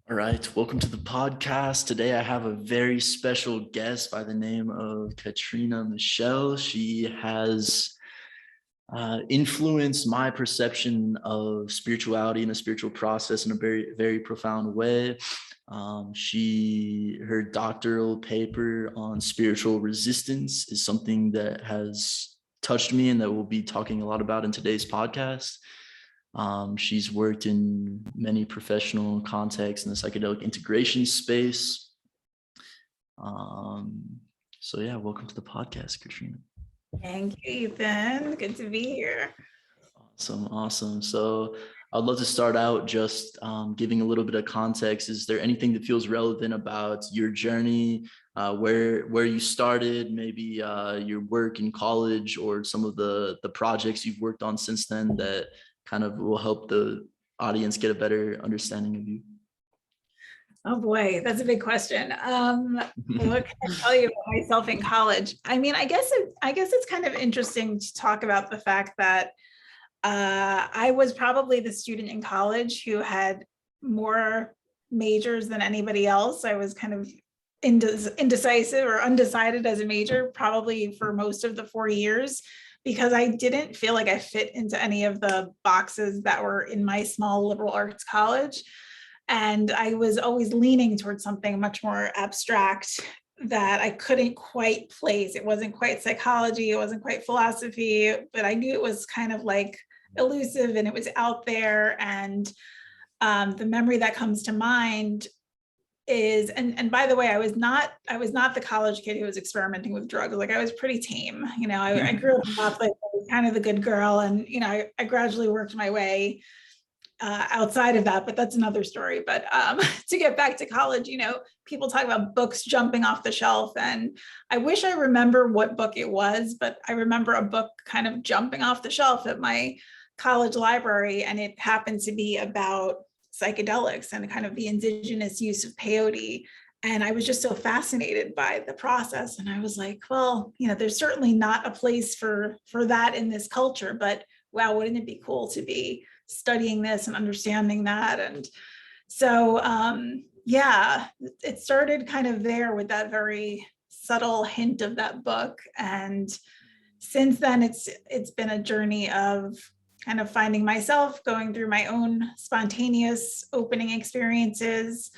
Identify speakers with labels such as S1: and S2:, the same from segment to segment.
S1: All right, welcome to the podcast. Today I have a very special guest by the name of Katrina Michelle. She has influenced my perception of spirituality and the spiritual process in a very, very profound way. Her doctoral paper on spiritual resistance is something that has touched me and that we'll be talking a lot about in today's podcast. She's worked in many professional contexts in the psychedelic integration space. So yeah, welcome to the podcast, Katrina.
S2: Thank you, Ethan. Good to be here.
S1: Awesome. So I'd love to start out just giving a little bit of context. Is there anything that feels relevant about your journey, where you started, maybe your work in college, or some of the projects you've worked on since then that kind of will help the audience get a better understanding of you?
S2: Oh boy, that's a big question. What can I tell you about myself in college? I mean, I guess it's kind of interesting to talk about the fact that I was probably the student in college who had more majors than anybody else. I was kind of indecisive or undecided as a major, probably for most of the 4 years, because I didn't feel like I fit into any of the boxes that were in my small liberal arts college. And I was always leaning towards something much more abstract that I couldn't quite place. It wasn't quite psychology, it wasn't quite philosophy, but I knew it was kind of like elusive and it was out there. And the memory that comes to mind is, and by the way, I was not the college kid who was experimenting with drugs. Like, I was pretty tame. I grew up Catholic, I was kind of the good girl, and I gradually worked my way outside of that, but that's another story. But to get back to college, people talk about books jumping off the shelf, and I wish I remember what book it was, but I remember a book kind of jumping off the shelf at my college library, and it happened to be about psychedelics and kind of the indigenous use of peyote. And I was just so fascinated by the process. And I was like, well, there's certainly not a place for that in this culture, but wow, wouldn't it be cool to be studying this and understanding that? And so, yeah, it started kind of there with that very subtle hint of that book. And since then, it's been a journey of kind of finding myself, going through my own spontaneous opening experiences,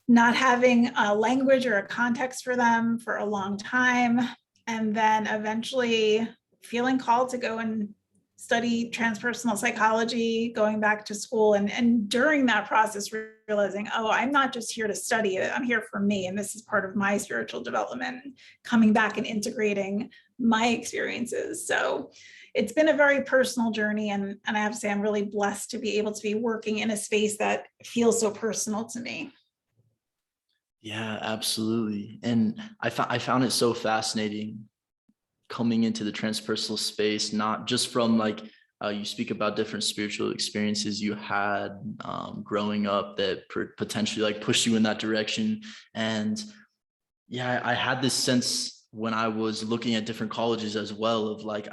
S2: not having a language or a context for them for a long time, and then eventually feeling called to go and study transpersonal psychology, going back to school, and during that process realizing, oh, I'm not just here to study it, I'm here for me, and this is part of my spiritual development, coming back and integrating my experiences. So it's been a very personal journey, and I have to say I'm really blessed to be able to be working in a space that feels so personal to me.
S1: Yeah, absolutely. And I found it so fascinating coming into the transpersonal space, not just from like you speak about different spiritual experiences you had growing up that potentially like pushed you in that direction. And yeah, I had this sense when I was looking at different colleges as well of like,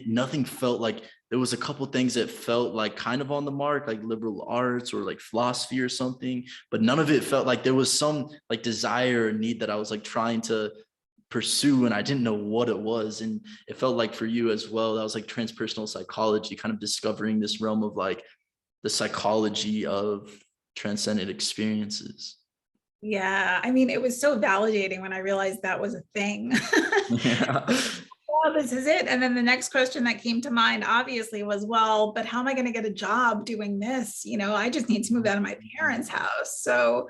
S1: nothing felt like, there was a couple things that felt like kind of on the mark, like liberal arts or like philosophy or something, but none of it felt like there was some like desire or need that I was like trying to pursue, and I didn't know what it was. And it felt like for you as well, that was like transpersonal psychology, kind of discovering this realm of like the psychology of transcendent experiences.
S2: Yeah, I mean, it was so validating when I realized that was a thing.
S1: Yeah.
S2: Well, this is it. And then the next question that came to mind obviously was, well, but how am I going to get a job doing this? I just need to move out of my parents' house. So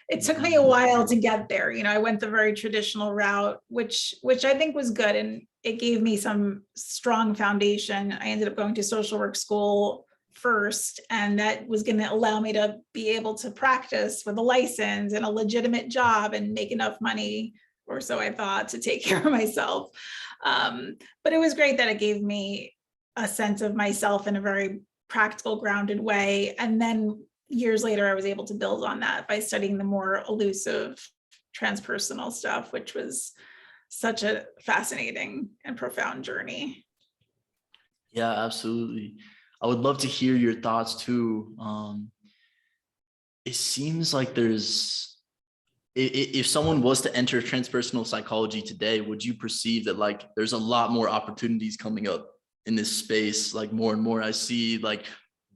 S2: it took me a while to get there. I went the very traditional route, which I think was good. And it gave me some strong foundation. I ended up going to social work school first, and that was going to allow me to be able to practice with a license and a legitimate job and make enough money, or so I thought, to take care of myself. But it was great that it gave me a sense of myself in a very practical, grounded way. And then years later, I was able to build on that by studying the more elusive transpersonal stuff, which was such a fascinating and profound journey.
S1: Yeah, absolutely. I would love to hear your thoughts too. it seems like if someone was to enter transpersonal psychology today, would you perceive that like there's a lot more opportunities coming up in this space? Like more and more I see like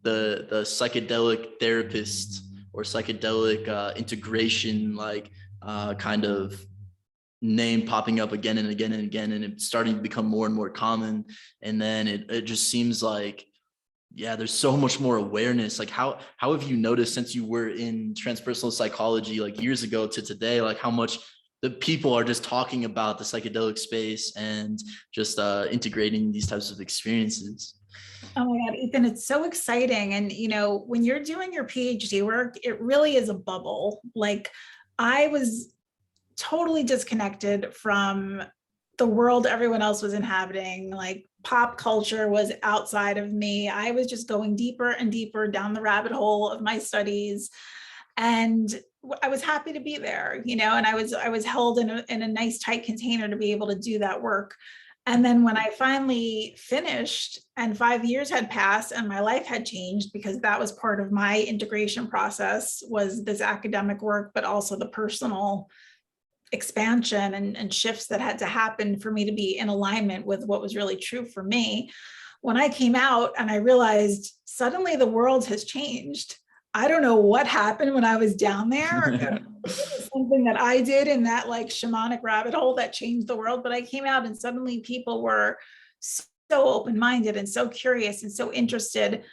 S1: the psychedelic therapist or psychedelic integration, like kind of name popping up again and again and again, and it's starting to become more and more common. And then it just seems like, yeah, there's so much more awareness. Like how have you noticed since you were in transpersonal psychology like years ago to today, like how much the people are just talking about the psychedelic space and just integrating these types of experiences?
S2: Oh my God, Ethan, it's so exciting. And, you know, when you're doing your PhD work, it really is a bubble. Like I was totally disconnected from the world everyone else was inhabiting. Like pop culture was outside of me. I was just going deeper and deeper down the rabbit hole of my studies. And I was happy to be there, you know, and I was held in a nice tight container to be able to do that work. And then when I finally finished and 5 years had passed and my life had changed, because that was part of my integration process, was this academic work, but also the personal expansion and shifts that had to happen for me to be in alignment with what was really true for me. When I came out and I realized suddenly the world has changed. I don't know what happened when I was down there. It was something that I did in that like shamanic rabbit hole that changed the world. But I came out and suddenly people were so open-minded and so curious and so interested.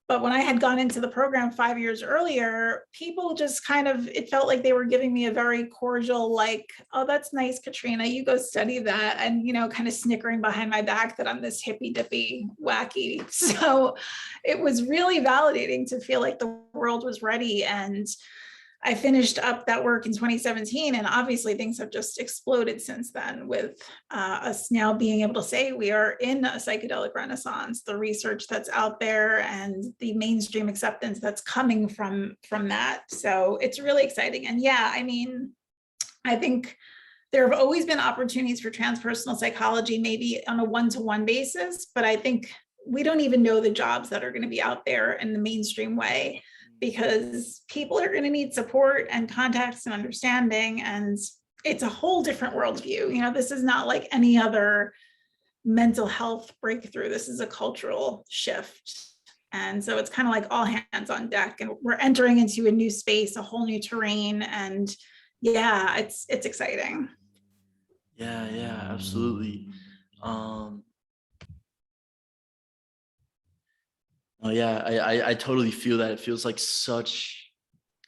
S2: But when I had gone into the program 5 years earlier, people just kind of, it felt like they were giving me a very cordial, like, oh, that's nice, Katrina, you go study that. And, you know, kind of snickering behind my back that I'm this hippy dippy wacky. So it was really validating to feel like the world was ready. And I finished up that work in 2017, and obviously things have just exploded since then with us now being able to say we are in a psychedelic renaissance, the research that's out there and the mainstream acceptance that's coming from that. So it's really exciting. And yeah, I mean, I think there have always been opportunities for transpersonal psychology, maybe on a one-to-one basis, but I think we don't even know the jobs that are going to be out there in the mainstream way, because people are going to need support and context and understanding. And it's a whole different worldview. You know, this is not like any other mental health breakthrough. This is a cultural shift. And so it's kind of like all hands on deck, and we're entering into a new space, a whole new terrain. And yeah, it's exciting.
S1: Yeah, absolutely. Oh yeah, I totally feel that. It feels like such,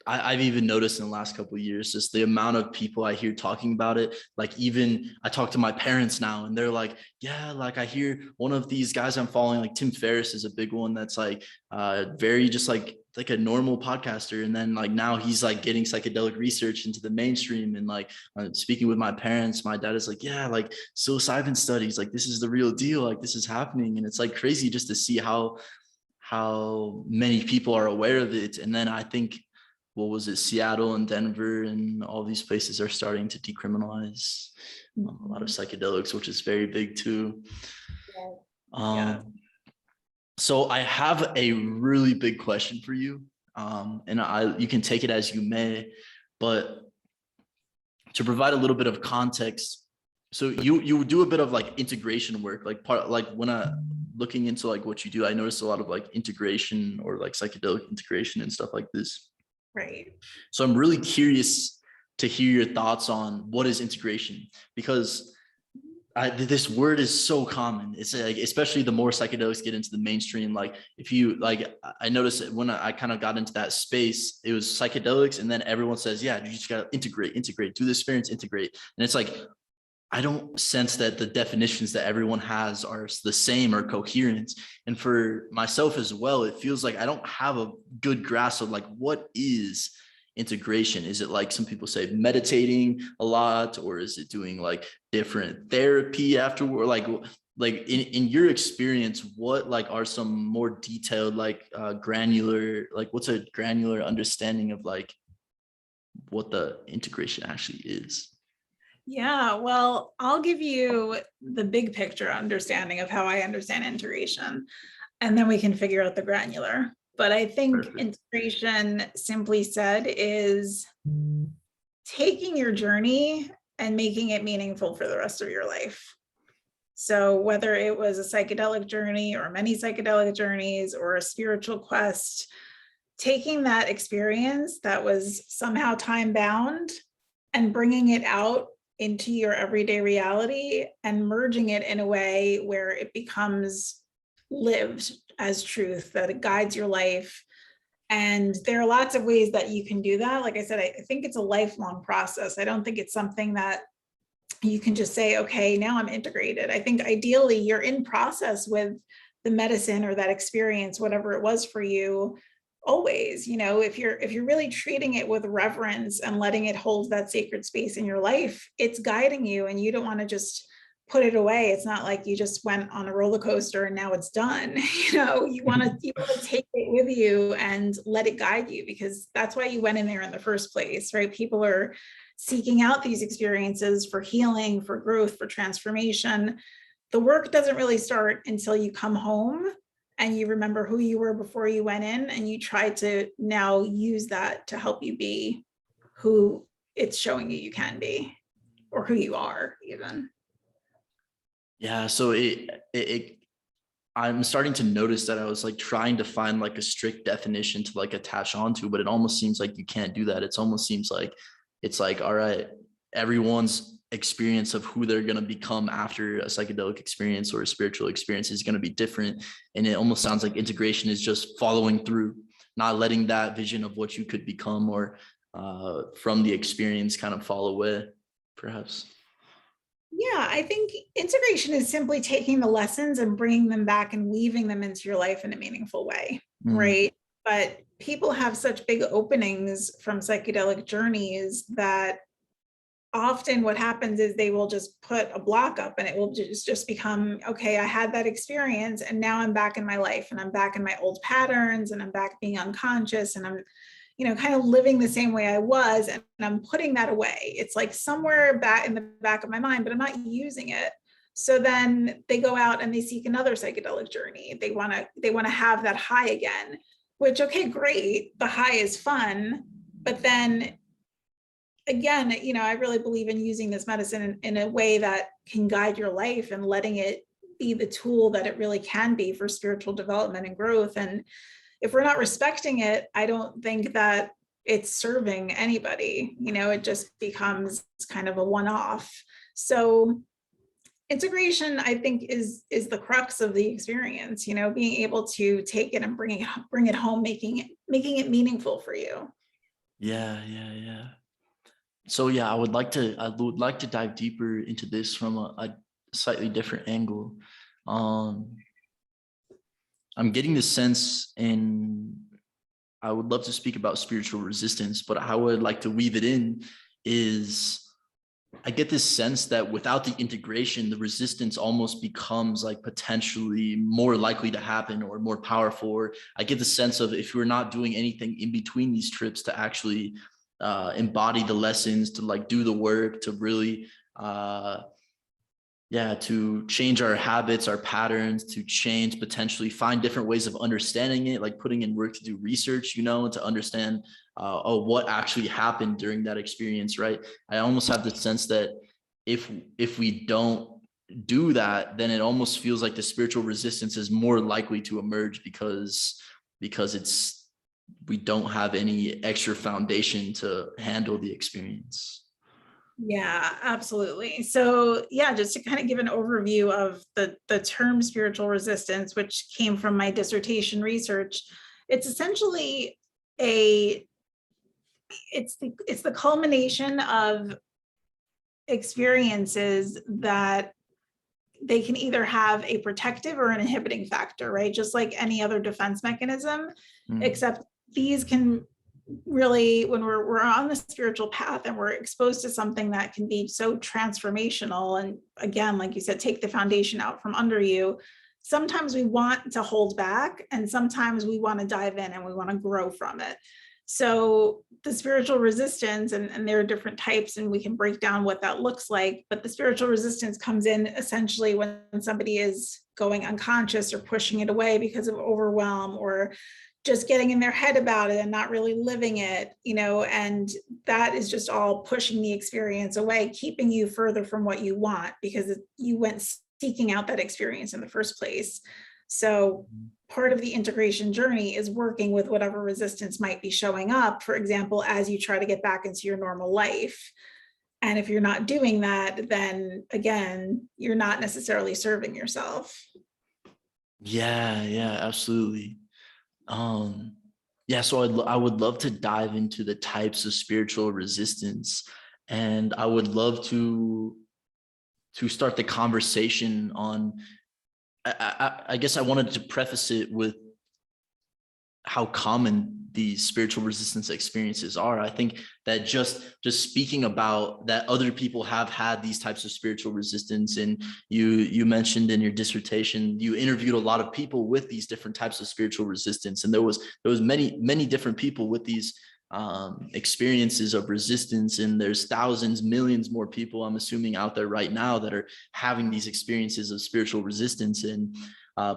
S1: I've even noticed in the last couple of years, just the amount of people I hear talking about it. Like even I talk to my parents now and they're like, yeah, like I hear one of these guys I'm following, like Tim Ferriss is a big one that's like very just like a normal podcaster. And then like now he's like getting psychedelic research into the mainstream. And like speaking with my parents, my dad is like, yeah, like psilocybin studies, like this is the real deal, like this is happening. And it's like crazy just to see how many people are aware of it. And then I think, what was it, Seattle and Denver and all these places are starting to decriminalize a lot of psychedelics, which is very big too.
S2: Yeah.
S1: So I have a really big question for you, and you can take it as you may, but to provide a little bit of context, so you do a bit of like integration work, like part, like when I looking into like what you do, I noticed a lot of like integration or like psychedelic integration and stuff like this.
S2: Right.
S1: So I'm really curious to hear your thoughts on what is integration, because this word is so common. It's like, especially the more psychedelics get into the mainstream, like if you like, I noticed when I kind of got into that space, it was psychedelics. And then everyone says, yeah, you just got to integrate, do the experience, integrate. And it's like, I don't sense that the definitions that everyone has are the same or coherent. And for myself as well, it feels like I don't have a good grasp of like, what is integration? Is it like some people say meditating a lot, or is it doing like different therapy afterward? Like in your experience, what like are some more detailed, like granular, like what's a granular understanding of like what the integration actually is?
S2: Yeah, well, I'll give you the big picture understanding of how I understand integration, and then we can figure out the granular. But I think
S1: Perfect.
S2: integration, simply said, is taking your journey and making it meaningful for the rest of your life. So whether it was a psychedelic journey or many psychedelic journeys or a spiritual quest, taking that experience that was somehow time bound and bringing it out into your everyday reality and merging it in a way where it becomes lived as truth, that it guides your life. And there are lots of ways that you can do that. Like I said, I think it's a lifelong process. I don't think it's something that you can just say, okay, now I'm integrated. I think ideally you're in process with the medicine or that experience, whatever it was for you, always. If you're really treating it with reverence and letting it hold that sacred space in your life, it's guiding you, and you don't want to just put it away. It's not like you just went on a roller coaster and now it's done. You want to take it with you and let it guide you, because that's why you went in there in the first place, right? People are seeking out these experiences for healing, for growth, for transformation. The work doesn't really start until you come home and you remember who you were before you went in, and you try to now use that to help you be who it's showing you can be, or who you are even.
S1: Yeah, so I'm starting to notice that I was like trying to find like a strict definition to like attach onto, but it almost seems like you can't do that. It almost seems like it's like, all right, everyone's experience of who they're going to become after a psychedelic experience or a spiritual experience is going to be different. And it almost sounds like integration is just following through, not letting that vision of what you could become or from the experience kind of fall away, perhaps.
S2: Yeah, I think integration is simply taking the lessons and bringing them back and weaving them into your life in a meaningful way, right? But people have such big openings from psychedelic journeys that often what happens is they will just put a block up, and it will just become, okay, I had that experience and now I'm back in my life, and I'm back in my old patterns, and I'm back being unconscious, and I'm kind of living the same way I was, and I'm putting that away. It's like somewhere back in the back of my mind, but I'm not using it. So then they go out and they seek another psychedelic journey. They want to have that high again, which, okay, great. The high is fun, but then again, I really believe in using this medicine in a way that can guide your life and letting it be the tool that it really can be for spiritual development and growth. And if we're not respecting it, I don't think that it's serving anybody. It just becomes kind of a one-off. So integration, I think, is the crux of the experience, being able to take it and bring it home, making it meaningful for you.
S1: Yeah. So yeah, I would like to dive deeper into this from a slightly different angle. I'm getting the sense, and I would love to speak about spiritual resistance, but how I would like to weave it in is I get this sense that without the integration, the resistance almost becomes like potentially more likely to happen or more powerful. Or I get the sense of, if we're not doing anything in between these trips to actually embody the lessons, to like do the work, to really to change our habits, our patterns, to change, potentially find different ways of understanding it, like putting in work to do research, to understand what actually happened during that experience, right? I almost have the sense that if we don't do that, then it almost feels like the spiritual resistance is more likely to emerge because we don't have any extra foundation to handle the experience.
S2: Yeah, absolutely. So yeah, just to kind of give an overview of the term spiritual resistance, which came from my dissertation research, it's essentially it's the culmination of experiences that they can either have a protective or an inhibiting factor, right? Just like any other defense mechanism, except these can really, when we're on the spiritual path and we're exposed to something that can be so transformational, and again, like you said, take the foundation out from under you, sometimes we want to hold back, and sometimes we want to dive in and we want to grow from it. So the spiritual resistance, and there are different types, and we can break down what that looks like, but the spiritual resistance comes in essentially when somebody is going unconscious or pushing it away because of overwhelm, or just getting in their head about it and not really living it, and that is just all pushing the experience away, keeping you further from what you want because you went seeking out that experience in the first place. So part of the integration journey is working with whatever resistance might be showing up, for example, as you try to get back into your normal life. And if you're not doing that, then again, you're not necessarily serving yourself.
S1: Yeah, absolutely. Yeah, so I would love to dive into the types of spiritual resistance, and I would love to start the conversation on. I guess I wanted to preface it with how common these spiritual resistance experiences are. I think that just speaking about that other people have had these types of spiritual resistance, and you mentioned in your dissertation, you interviewed a lot of people with these different types of spiritual resistance, and there was many different people with these experiences of resistance, and there's thousands, millions more people, I'm assuming, out there right now that are having these experiences of spiritual resistance, and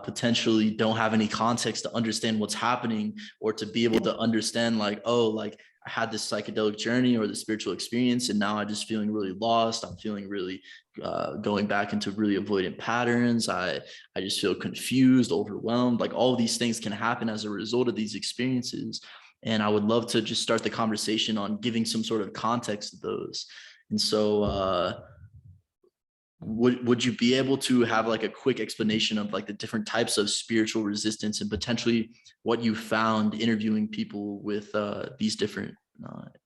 S1: potentially don't have any context to understand what's happening, or to be able to understand like, oh, like I had this psychedelic journey or the spiritual experience, and now I'm just feeling really lost. I'm feeling really going back into really avoidant patterns. I just feel confused, overwhelmed. Like all of these things can happen as a result of these experiences. And I would love to just start the conversation on giving some sort of context to those. And so would you be able to have like a quick explanation of like the different types of spiritual resistance and potentially what you found interviewing people with these different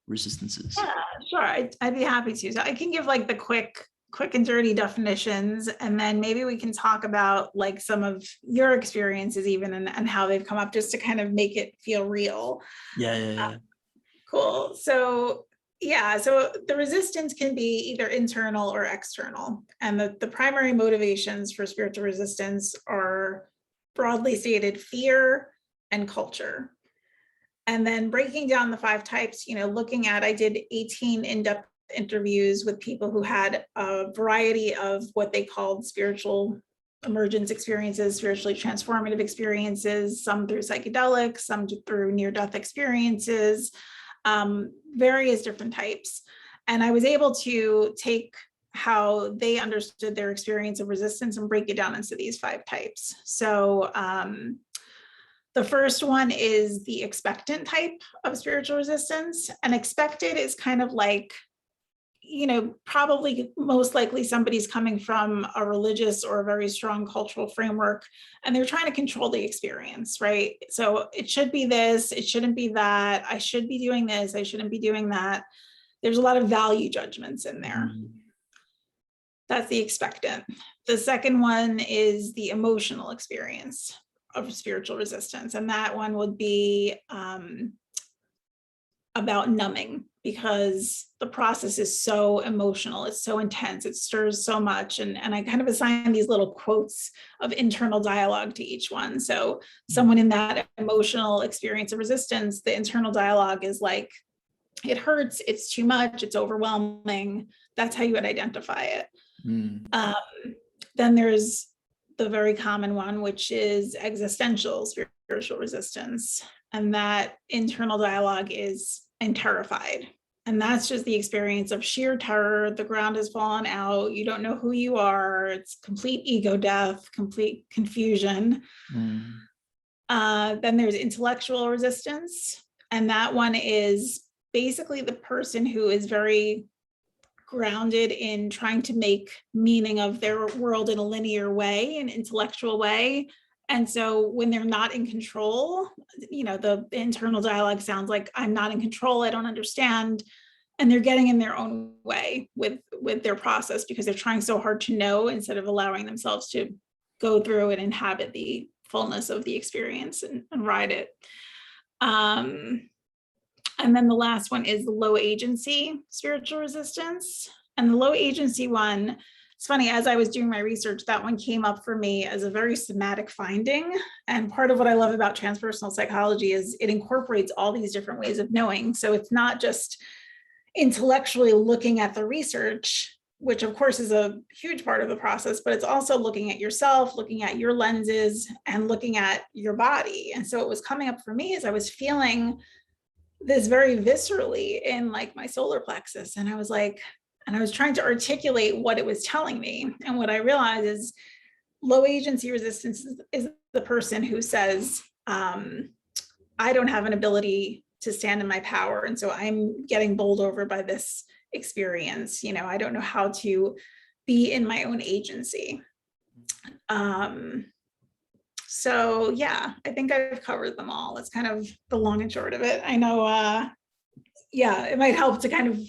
S1: resistances?
S2: Yeah, sure. I'd be happy to. So I can give like the quick and dirty definitions, and then maybe we can talk about like some of your experiences even and how they've come up, just to kind of make it feel real.
S1: Yeah.
S2: Cool. So yeah, so the resistance can be either internal or external. And the primary motivations for spiritual resistance are broadly stated fear and culture. And then breaking down the 5 types, looking at, I did 18 in-depth interviews with people who had a variety of what they called spiritual emergence experiences, spiritually transformative experiences, some through psychedelics, some through near-death experiences, various different types. And I was able to take how they understood their experience of resistance and break it down into these 5 types. So the first one is the expectant type of spiritual resistance. And expected is kind of like, probably most likely somebody's coming from a religious or a very strong cultural framework, and they're trying to control the experience, right? So it should be this, it shouldn't be that, I should be doing this, I shouldn't be doing that. There's a lot of value judgments in there. That's the expectant. The second one is the emotional experience of spiritual resistance. And that one would be about numbing, because the process is so emotional, it's so intense, it stirs so much. And I kind of assign these little quotes of internal dialogue to each one. So someone in that emotional experience of resistance, the internal dialogue is like, it hurts, it's too much, it's overwhelming. That's how you would identify it. Then there's the very common one, which is existential spiritual resistance. And that internal dialogue is, I'm terrified. And that's just the experience of sheer terror. The ground has fallen out. You don't know who you are. It's complete ego death, complete confusion. Then there's intellectual resistance. And that one is basically the person who is very grounded in trying to make meaning of their world in a linear way, an intellectual way. And so when they're not in control, the internal dialogue sounds like, I'm not in control, I don't understand. And they're getting in their own way with their process, because they're trying so hard to know instead of allowing themselves to go through and inhabit the fullness of the experience and ride it. And then the last one is the low agency spiritual resistance. And the low agency one, it's funny, as I was doing my research, that one came up for me as a very somatic finding. And part of what I love about transpersonal psychology is it incorporates all these different ways of knowing. So it's not just intellectually looking at the research, which of course is a huge part of the process, but it's also looking at yourself, looking at your lenses, and looking at your body. And so what was coming up for me is I was feeling this very viscerally in like my solar plexus. And I was like, and I was trying to articulate what it was telling me. And what I realized is low agency resistance is the person who says, I don't have an ability to stand in my power. And so I'm getting bowled over by this experience. You know, I don't know how to be in my own agency. So yeah, I think I've covered them all. That's kind of the long and short of it. I know, yeah, it might help to kind of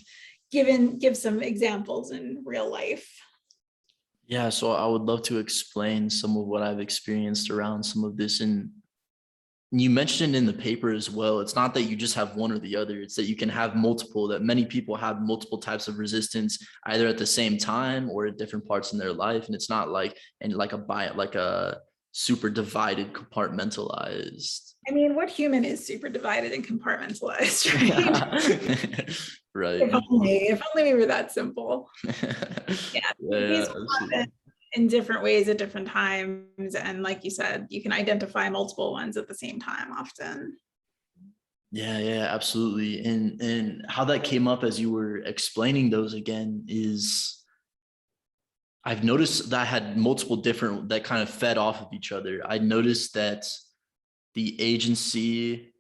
S2: give some examples in real life.
S1: Yeah, so I would love to explain some of what I've experienced around some of this. And you mentioned in the paper as well, it's not that you just have one or the other, it's that you can have multiple, that many people have multiple types of resistance either at the same time or at different parts in their life. And it's not like, and like a super divided, compartmentalized.
S2: I mean, what human is super divided and compartmentalized, right?
S1: Right.
S2: If only we were that simple. Yeah, these happen in different ways at different times. And like you said, you can identify multiple ones at the same time often.
S1: Yeah, absolutely. And how that came up as you were explaining those again is I've noticed that I had multiple different that kind of fed off of each other. I noticed that the agency,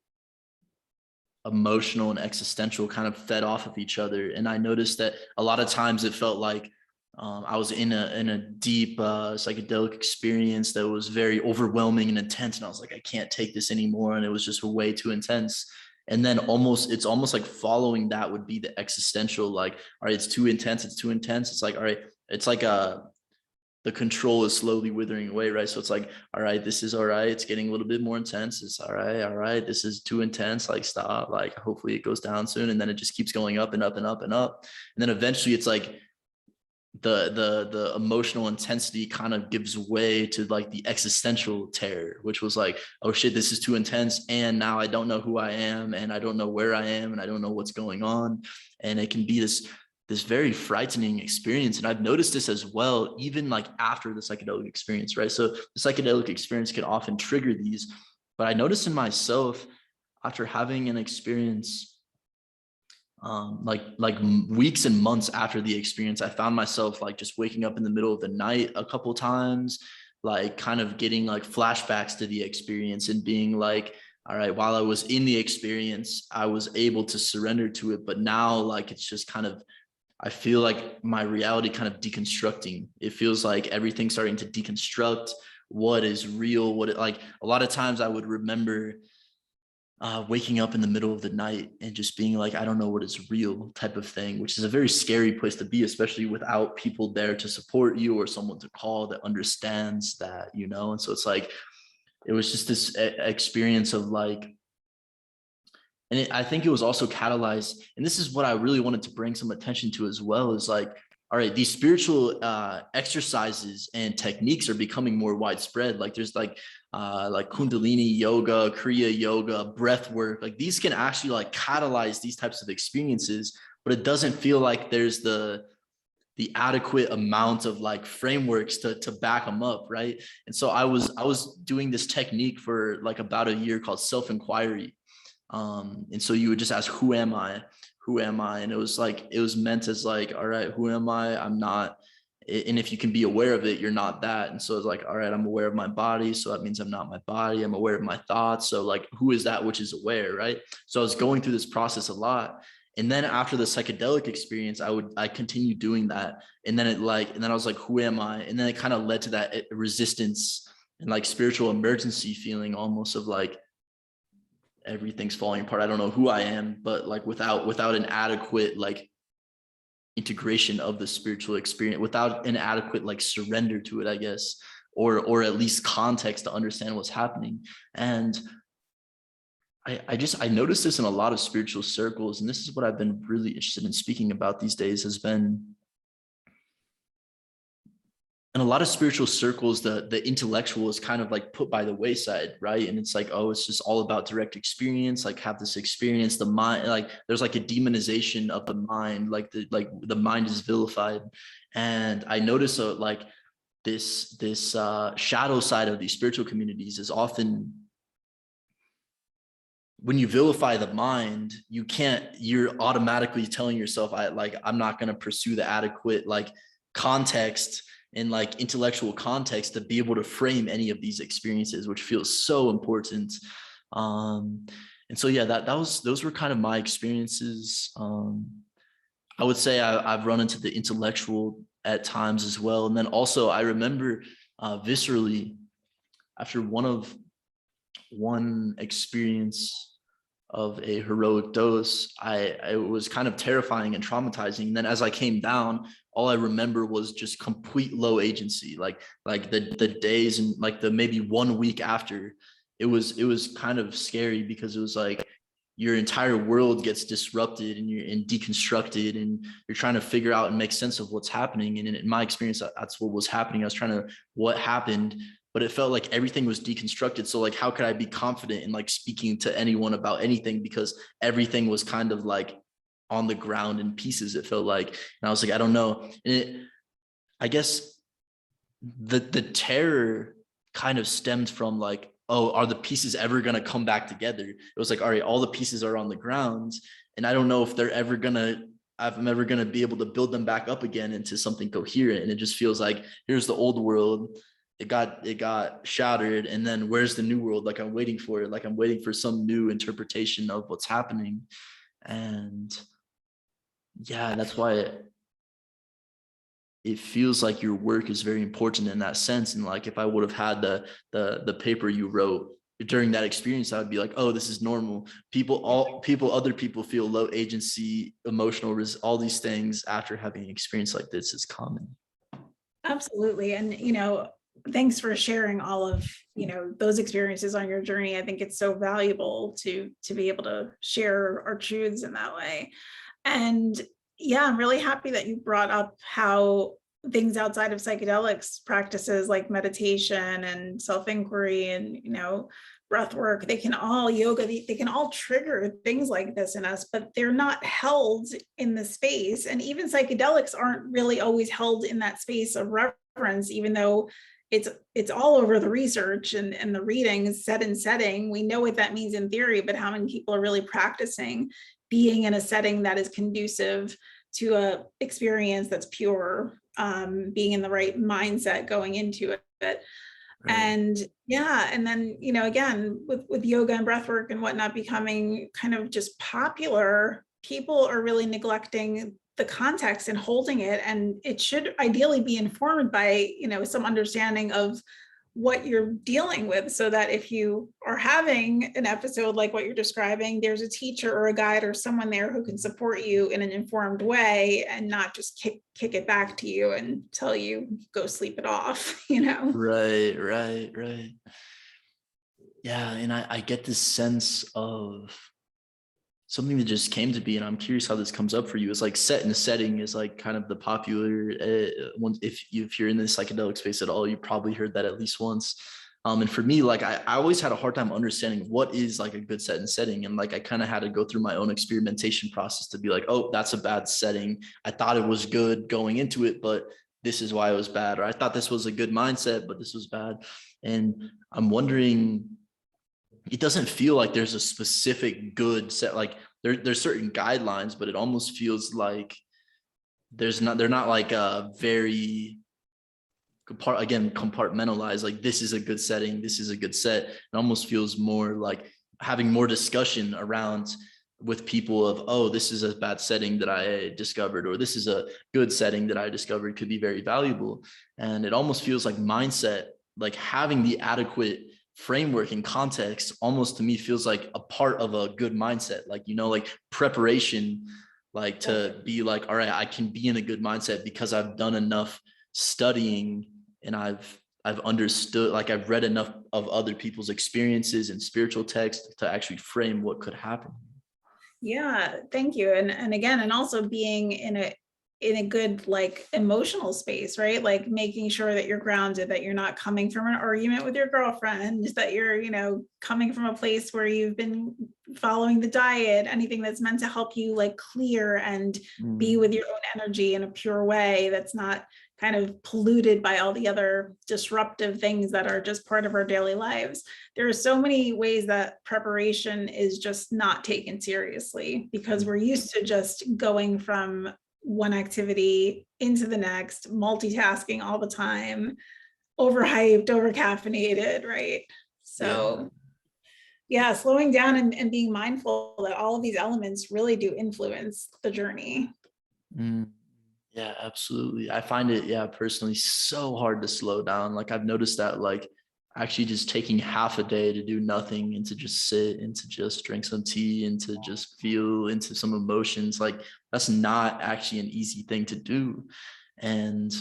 S1: emotional, and existential kind of fed off of each other. And I noticed that a lot of times it felt like I was in a deep psychedelic experience that was very overwhelming and intense. And I was like, I can't take this anymore. And it was just way too intense. And then it's almost like following that would be the existential, like, all right, it's too intense. It's like, all right, it's like the control is slowly withering away, right? So it's like, all right, this is all right. It's getting a little bit more intense. It's all right. This is too intense. Like, stop. Like, hopefully it goes down soon. And then it just keeps going up and up and up and up. And then eventually it's like the emotional intensity kind of gives way to like the existential terror, which was like, oh shit, this is too intense. And now I don't know who I am, and I don't know where I am, and I don't know what's going on. And it can be this very frightening experience. And I've noticed this as well, even like after the psychedelic experience, right? So the psychedelic experience can often trigger these, but I noticed in myself after having an experience, like weeks and months after the experience, I found myself like just waking up in the middle of the night a couple times, like kind of getting like flashbacks to the experience and being like, all right, while I was in the experience, I was able to surrender to it. But now like, it's just kind of, I feel like my reality kind of deconstructing. It feels like everything's starting to deconstruct what is real, like a lot of times I would remember waking up in the middle of the night and just being like, I don't know what is real type of thing, which is a very scary place to be, especially without people there to support you or someone to call that understands that, you know? And so it's like, it was just this experience of like, and I think it was also catalyzed, and this is what I really wanted to bring some attention to as well, is like, all right, these spiritual exercises and techniques are becoming more widespread. Like there's like Kundalini yoga, Kriya yoga, breath work. Like these can actually like catalyze these types of experiences, but it doesn't feel like there's the adequate amount of like frameworks to back them up, right? And so I was doing this technique for like about a year called self-inquiry. And so you would just ask, who am I? Who am I? And it was meant as like, all right, who am I? I'm not. And if you can be aware of it, you're not that. And so it's like, all right, I'm aware of my body. So that means I'm not my body. I'm aware of my thoughts. So like, who is that which is aware, right? So I was going through this process a lot. And then after the psychedelic experience, I continued doing that. And then I was like, who am I? And then it kind of led to that resistance and like spiritual emergency feeling almost of like, everything's falling apart. I don't know who I am, but like without an adequate like integration of the spiritual experience, without an adequate like surrender to it, I guess, or at least context to understand what's happening. And I noticed this in a lot of spiritual circles, and this is what I've been really interested in speaking about these days, has been in a lot of spiritual circles, the intellectual is kind of like put by the wayside, right? And it's like, oh, it's just all about direct experience, like have this experience, the mind, like there's like a demonization of the mind, like the mind is vilified. And I notice like this shadow side of these spiritual communities is often, when you vilify the mind, you're automatically telling yourself, I'm not going to pursue the adequate like context and like intellectual context to be able to frame any of these experiences, which feels so important. And so, yeah, those were kind of my experiences. I would say I've run into the intellectual at times as well. And then also I remember viscerally after one experience of a heroic dose, it was kind of terrifying and traumatizing. And then as I came down, all I remember was just complete low agency, like the days and like the maybe 1 week after, it was kind of scary because it was like your entire world gets disrupted and you're deconstructed and you're trying to figure out and make sense of what's happening. And in my experience, that's what was happening. I was trying to, what happened, but it felt like everything was deconstructed. So like, how could I be confident in like speaking to anyone about anything? Because everything was kind of like on the ground in pieces, it felt like. And I was like, I don't know. And I guess the terror kind of stemmed from like, oh, are the pieces ever going to come back together? It was like, all right, all the pieces are on the ground and I don't know if I'm ever going to be able to build them back up again into something coherent. And it just feels like, here's the old world. It got shattered. And then where's the new world? Like I'm waiting for it. Like I'm waiting for some new interpretation of what's happening. And yeah, that's why it feels like your work is very important in that sense. And like, if I would have had the paper you wrote during that experience, I would be like, oh, this is normal. Other people feel low agency, emotional, all these things after having an experience like this is common.
S2: Absolutely. And, thanks for sharing all of, those experiences on your journey. I think it's so valuable to be able to share our truths in that way. And yeah, I'm really happy that you brought up how things outside of psychedelics practices like meditation and self-inquiry and, breath work, they can all trigger things like this in us, but they're not held in the space. And even psychedelics aren't really always held in that space of reverence, even though it's all over the research and the readings, set and setting. We know what that means in theory, but how many people are really practicing being in a setting that is conducive to a experience that's pure, being in the right mindset going into it. Right. And yeah, and then, again, with yoga and breathwork and whatnot becoming kind of just popular, people are really neglecting the context and holding it. And it should ideally be informed by, some understanding of what you're dealing with, so that if you are having an episode like what you're describing, there's a teacher or a guide or someone there who can support you in an informed way and not just kick it back to you and tell you go sleep it off,
S1: Right. Yeah, and I get this sense of something that just came to me, and I'm curious how this comes up for you. It's like set in a setting is like kind of the popular one. If you're in the psychedelic space at all, you probably heard that at least once. And for me, like I always had a hard time understanding what is like a good set and setting. And like I kind of had to go through my own experimentation process to be like, oh, that's a bad setting. I thought it was good going into it, but this is why it was bad. Or I thought this was a good mindset, but this was bad. And I'm wondering, it doesn't feel like there's a specific good set. Like there's certain guidelines, but it almost feels like they're not like a very compartmentalized, like this is a good setting, this is a good set. It almost feels more like having more discussion around with people of, oh, this is a bad setting that I discovered, or this is a good setting that I discovered could be very valuable. And it almost feels like mindset, like having the adequate framework and context almost to me feels like a part of a good mindset, like like preparation, like to be like, all right, I can be in a good mindset because I've done enough studying and I've understood, like I've read enough of other people's experiences and spiritual texts to actually frame what could happen.
S2: Yeah, thank you. And again, and also being in in a good like emotional space, right? Like making sure that you're grounded, that you're not coming from an argument with your girlfriend, that you're, coming from a place where you've been following the diet, anything that's meant to help you like clear and be with your own energy in a pure way that's not kind of polluted by all the other disruptive things that are just part of our daily lives. There are so many ways that preparation is just not taken seriously because we're used to just going from one activity into the next, multitasking all the time, overhyped, overcaffeinated, right? So yeah, slowing down and being mindful that all of these elements really do influence the journey.
S1: Yeah, absolutely. I find it, personally so hard to slow down. Like I've noticed that like actually just taking half a day to do nothing and to just sit and to just drink some tea and to just feel into some emotions, like that's not actually an easy thing to do. And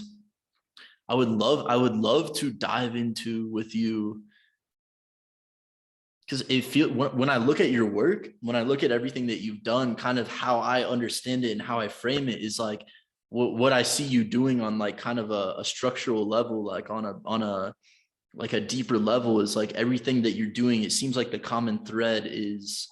S1: I would love to dive into with you, because when I look at your work, when I look at everything that you've done, kind of how I understand it and how I frame it is like what I see you doing on like kind of a structural level, like on a like a deeper level, is like everything that you're doing. It seems like the common thread is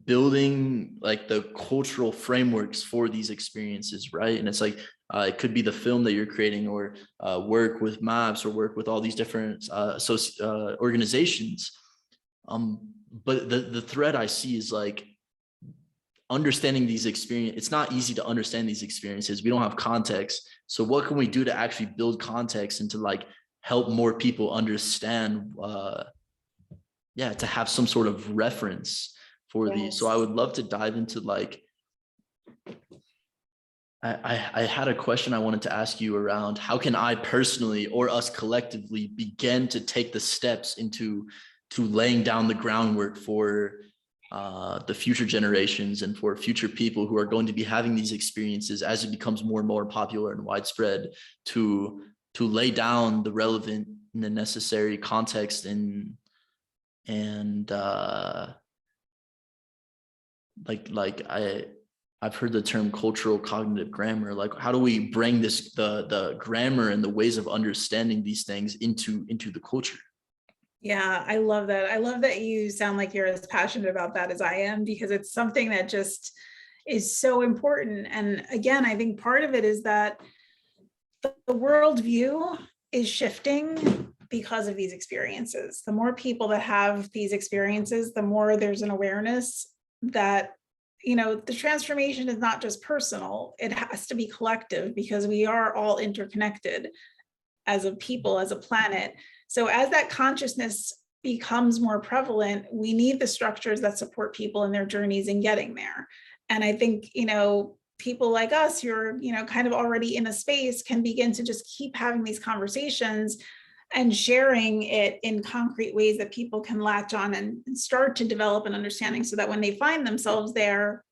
S1: building like the cultural frameworks for these experiences, right? And it's like it could be the film that you're creating, or work with MAPS, or work with all these different organizations. But the thread I see is like understanding these experiences. It's not easy to understand these experiences. We don't have context. So what can we do to actually build context and to like help more people understand, to have some sort of reference for these. So I would love to dive into like, I had a question I wanted to ask you around how can I personally or us collectively begin to take the steps into laying down the groundwork for the future generations and for future people who are going to be having these experiences as it becomes more and more popular and widespread, to lay down the relevant and the necessary context and I've heard the term cultural cognitive grammar. Like, how do we bring this the grammar and the ways of understanding these things into the culture?
S2: Yeah, I love that. I love that you sound like you're as passionate about that as I am, because it's something that just is so important. And again, I think part of it is that the worldview is shifting because of these experiences. The more people that have these experiences, the more there's an awareness that, the transformation is not just personal, it has to be collective, because we are all interconnected as a people, as a planet. So as that consciousness becomes more prevalent, we need the structures that support people in their journeys in getting there. And I think, people like us who are, kind of already in a space can begin to just keep having these conversations and sharing it in concrete ways that people can latch on and start to develop an understanding, so that when they find themselves there,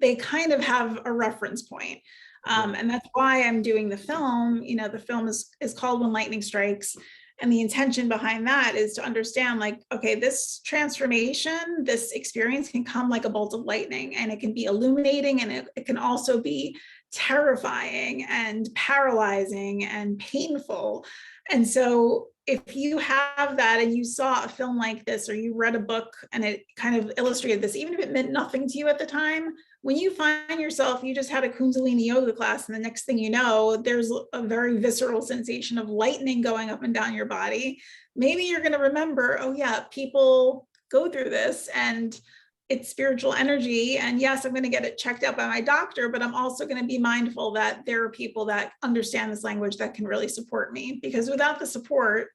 S2: they kind of have a reference point. And that's why I'm doing the film. The film is called When Lightning Strikes. And the intention behind that is to understand, like, okay, this transformation, this experience can come like a bolt of lightning, and it can be illuminating, and it can also be terrifying and paralyzing and painful. And so if you have that and you saw a film like this, or you read a book and it kind of illustrated this, even if it meant nothing to you at the time, when you find yourself, you just had a Kundalini yoga class, and the next thing you know, there's a very visceral sensation of lightning going up and down your body. Maybe you're going to remember, oh yeah, people go through this, and it's spiritual energy. And yes, I'm going to get it checked out by my doctor, but I'm also going to be mindful that there are people that understand this language that can really support me, because without the support,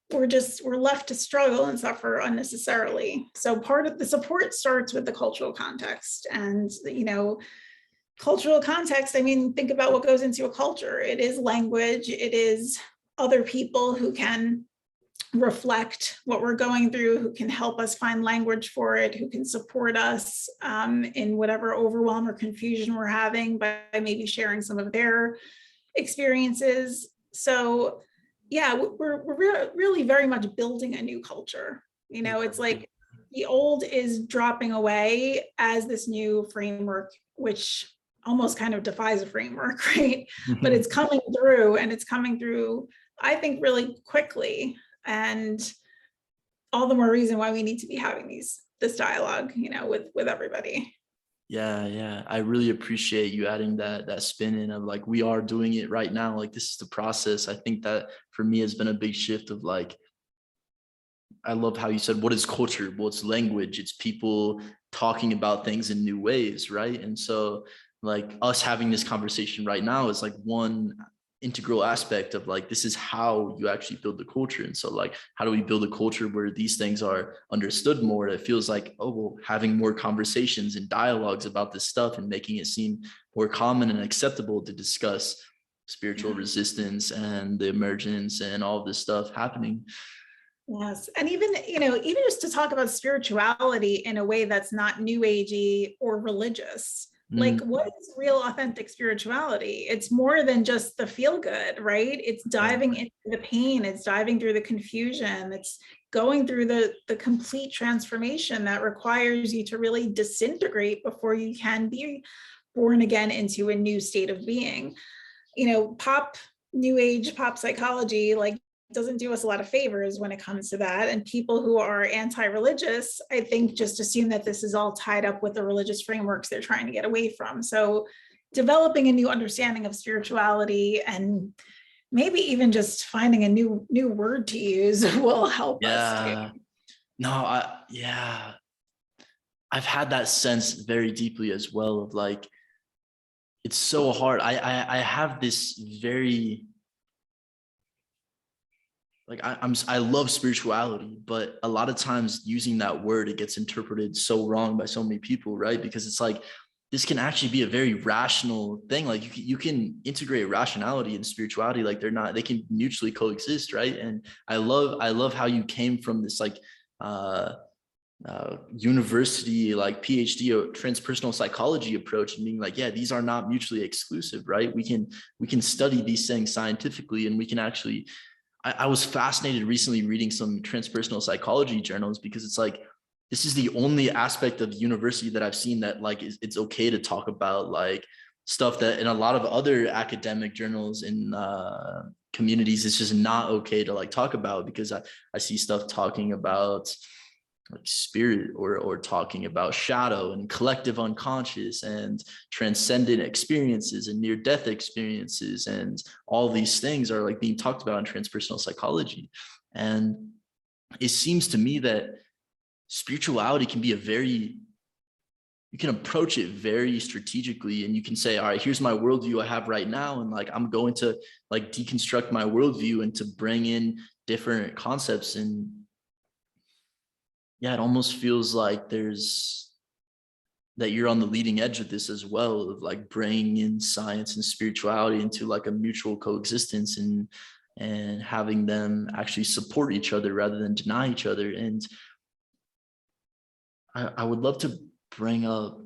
S2: we're left to struggle and suffer unnecessarily. So part of the support starts with the cultural context. And cultural context, I mean, think about what goes into a culture. It is language, it is other people who can reflect what we're going through, who can help us find language for it, who can support us in whatever overwhelm or confusion we're having by maybe sharing some of their experiences. So yeah, we're really very much building a new culture. It's like the old is dropping away as this new framework, which almost kind of defies a framework, right? But it's coming through, and it's coming through, I think, really quickly. And all the more reason why we need to be having this dialogue, with everybody.
S1: Yeah. I really appreciate you adding that spin in of like, we are doing it right now. Like, this is the process. I think that for me has been a big shift of like, I love how you said, what is culture? Well, it's language. It's people talking about things in new ways, right? And so like us having this conversation right now is like one integral aspect of like, this is how you actually build the culture. And so like, how do we build a culture where these things are understood more? It feels like, oh, well, having more conversations and dialogues about this stuff and making it seem more common and acceptable to discuss spiritual resistance and the emergence and all of this stuff happening.
S2: Yes. And even just to talk about spirituality in a way that's not new agey or religious. Like, what is real authentic spirituality? It's more than just the feel good, right? It's diving into the pain, it's diving through the confusion, it's going through the complete transformation that requires you to really disintegrate before you can be born again into a new state of being. New age pop psychology, like, doesn't do us a lot of favors when it comes to that. And people who are anti-religious, I think, just assume that this is all tied up with the religious frameworks they're trying to get away from. So developing a new understanding of spirituality, and maybe even just finding a new word to use, will help us too.
S1: No, I've had that sense very deeply as well of like, it's so hard. I have this very, like, I love spirituality, but a lot of times using that word, it gets interpreted so wrong by so many people, right? Because it's like, this can actually be a very rational thing. Like, you can integrate rationality and spirituality. Like, they can mutually coexist, right? And I love how you came from this like university, like PhD or transpersonal psychology approach, and being like, yeah, these are not mutually exclusive, right? We can study these things scientifically, and we can actually, I was fascinated recently reading some transpersonal psychology journals, because it's like, this is the only aspect of university that I've seen that like it's okay to talk about like stuff that in a lot of other academic journals in communities, it's just not okay to like talk about, because I see stuff talking about like spirit or talking about shadow and collective unconscious and transcendent experiences and near-death experiences, and all these things are like being talked about in transpersonal psychology. And it seems to me that spirituality can be you can approach it very strategically, and you can say, all right, here's my worldview I have right now, and like, I'm going to like deconstruct my worldview and to bring in different concepts. And yeah, it almost feels like that you're on the leading edge of this as well, of like bringing in science and spirituality into like a mutual coexistence, and having them actually support each other rather than deny each other. And I would love to bring up,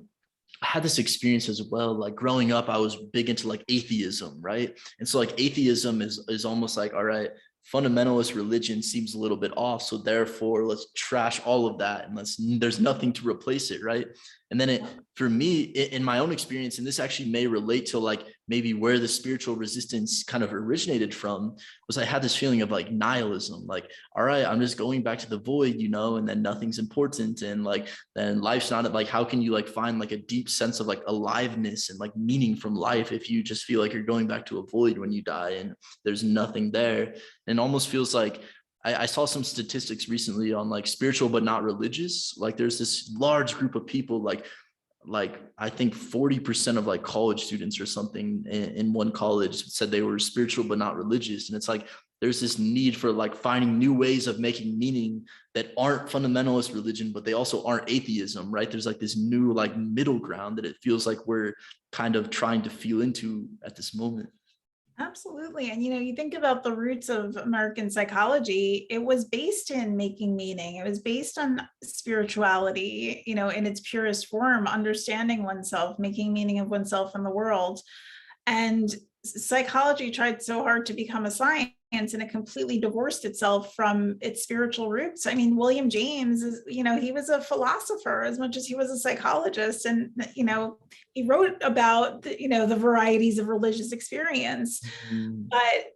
S1: I had this experience as well. Like, growing up, I was big into like atheism, right? And so like atheism is almost like, all right, fundamentalist religion seems a little bit off, so therefore let's trash all of that, and there's nothing to replace it, right? And then for me, in my own experience, and this actually may relate to like maybe where the spiritual resistance kind of originated from, was I had this feeling of like nihilism, like, all right, I'm just going back to the void, and then nothing's important, and like, then life's not, like, how can you like find like a deep sense of like aliveness and like meaning from life if you just feel like you're going back to a void when you die and there's nothing there? And almost feels like, I saw some statistics recently on like spiritual but not religious. Like, there's this large group of people, like I think 40% of like college students or something in one college said they were spiritual but not religious. And it's like, there's this need for like finding new ways of making meaning that aren't fundamentalist religion, but they also aren't atheism, right? There's like this new like middle ground that it feels like we're kind of trying to feel into at this moment.
S2: Absolutely. And, you think about the roots of American psychology, it was based in making meaning. It was based on spirituality, in its purest form, understanding oneself, making meaning of oneself in the world. And psychology tried so hard to become a science and it completely divorced itself from its spiritual roots. I mean, William James is, he was a philosopher as much as he was a psychologist. And, he wrote about, the varieties of religious experience. But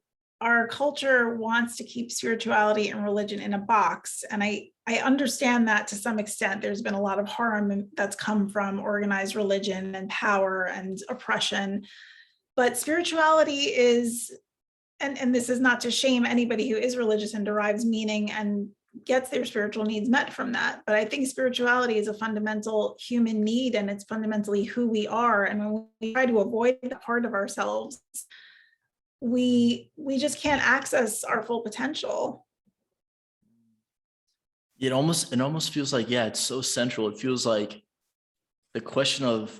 S2: our culture wants to keep spirituality and religion in a box. And I understand that to some extent. There's been a lot of harm that's come from organized religion and power and oppression. But spirituality is, and this is not to shame anybody who is religious and derives meaning and gets their spiritual needs met from that. But I think spirituality is a fundamental human need, and it's fundamentally who we are. And when we try to avoid that part of ourselves, we just can't access our full potential.
S1: It almost feels like, yeah, it's so central. It feels like the question of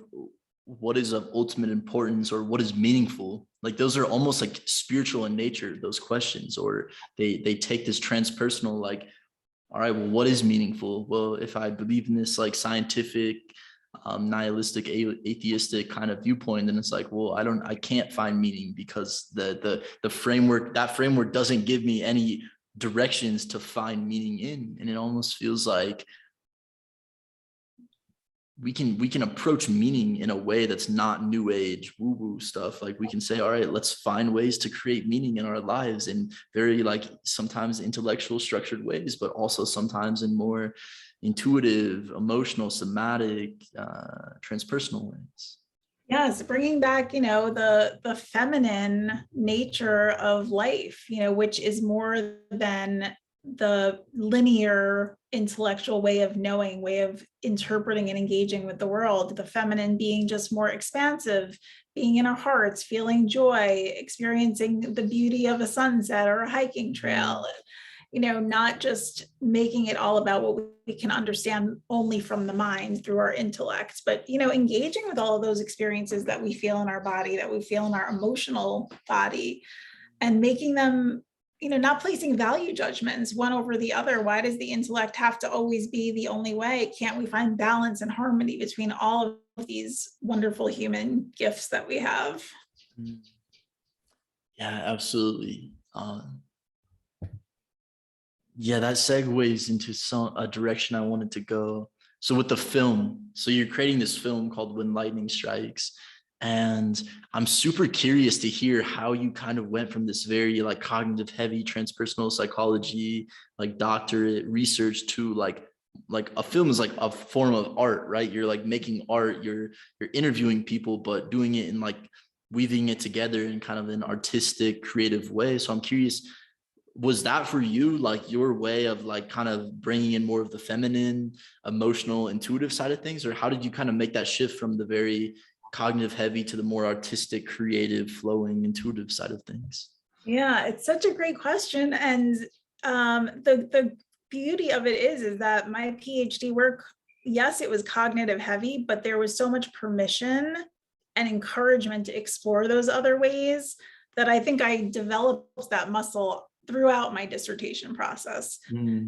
S1: what is of ultimate importance or what is meaningful, like those are almost like spiritual in nature, those questions, or they take this transpersonal, like, all right, well, what is meaningful? Well, if I believe in this like scientific, nihilistic, atheistic kind of viewpoint, then it's like, well, I can't find meaning because the framework doesn't give me any directions to find meaning in. And it almost feels like we can approach meaning in a way that's not new age woo-woo stuff. Like we can say, all right, let's find ways to create meaning in our lives in very like sometimes intellectual structured ways, but also sometimes in more intuitive, emotional, somatic, transpersonal ways.
S2: Yes, bringing back, the feminine nature of life, which is more than the linear intellectual way of knowing, way of interpreting and engaging with the world. The feminine being just more expansive, being in our hearts, feeling joy, experiencing the beauty of a sunset or a hiking trail. Not just making it all about what we can understand only from the mind through our intellect, but, engaging with all of those experiences that we feel in our body, that we feel in our emotional body, and making them, not placing value judgments one over the other. Why does the intellect have to always be the only way? Can't we find balance and harmony between all of these wonderful human gifts that we have?
S1: Yeah, absolutely. Yeah, that segues into a direction I wanted to go. So with the film, so you're creating this film called When Lightning Strikes, and I'm super curious to hear how you kind of went from this very like cognitive heavy transpersonal psychology, like doctorate research to like a film is like a form of art, right? You're like making art, you're interviewing people, but doing it in like weaving it together in kind of an artistic, creative way. So I'm curious, was that for you like your way of like kind of bringing in more of the feminine, emotional, intuitive side of things? Or how did you kind of make that shift from the very cognitive heavy to the more artistic, creative, flowing, intuitive side of things?
S2: Yeah, it's such a great question. And the beauty of it is that my PhD work, yes, it was cognitive heavy, but there was so much permission and encouragement to explore those other ways that I think I developed that muscle throughout my dissertation process,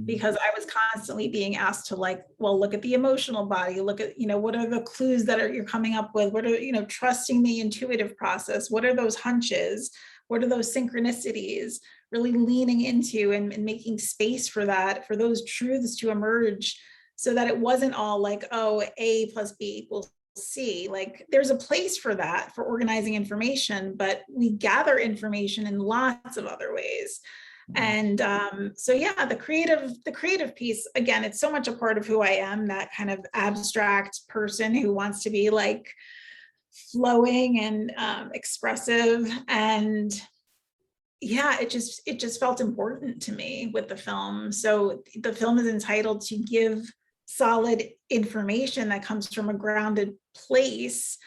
S2: because I was constantly being asked to like, well, look at the emotional body, look at, what are the clues that you're coming up with? What are, trusting the intuitive process? What are those hunches? What are those synchronicities? Really leaning into and making space for that, for those truths to emerge, so that it wasn't all like, oh, A plus B equals C. Like there's a place for that, for organizing information, but we gather information in lots of other ways. And so yeah, the creative piece, again, it's so much a part of who I am, that kind of abstract person who wants to be like flowing and expressive. And yeah, it just felt important to me with the film. So the film is entitled To Give Solid Information That Comes from a Grounded Place,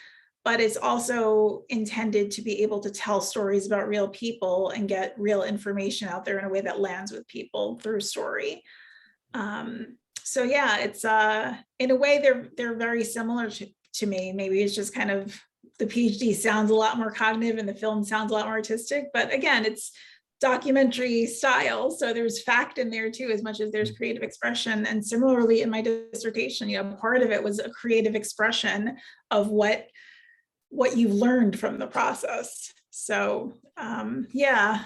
S2: but it's also intended to be able to tell stories about real people and get real information out there in a way that lands with people through story. So yeah, it's in a way they're very similar to me. Maybe it's just kind of the PhD sounds a lot more cognitive and the film sounds a lot more artistic, but again, it's documentary style. So there's fact in there too, as much as there's creative expression. And similarly in my dissertation, part of it was a creative expression of what you've learned from the process. So yeah.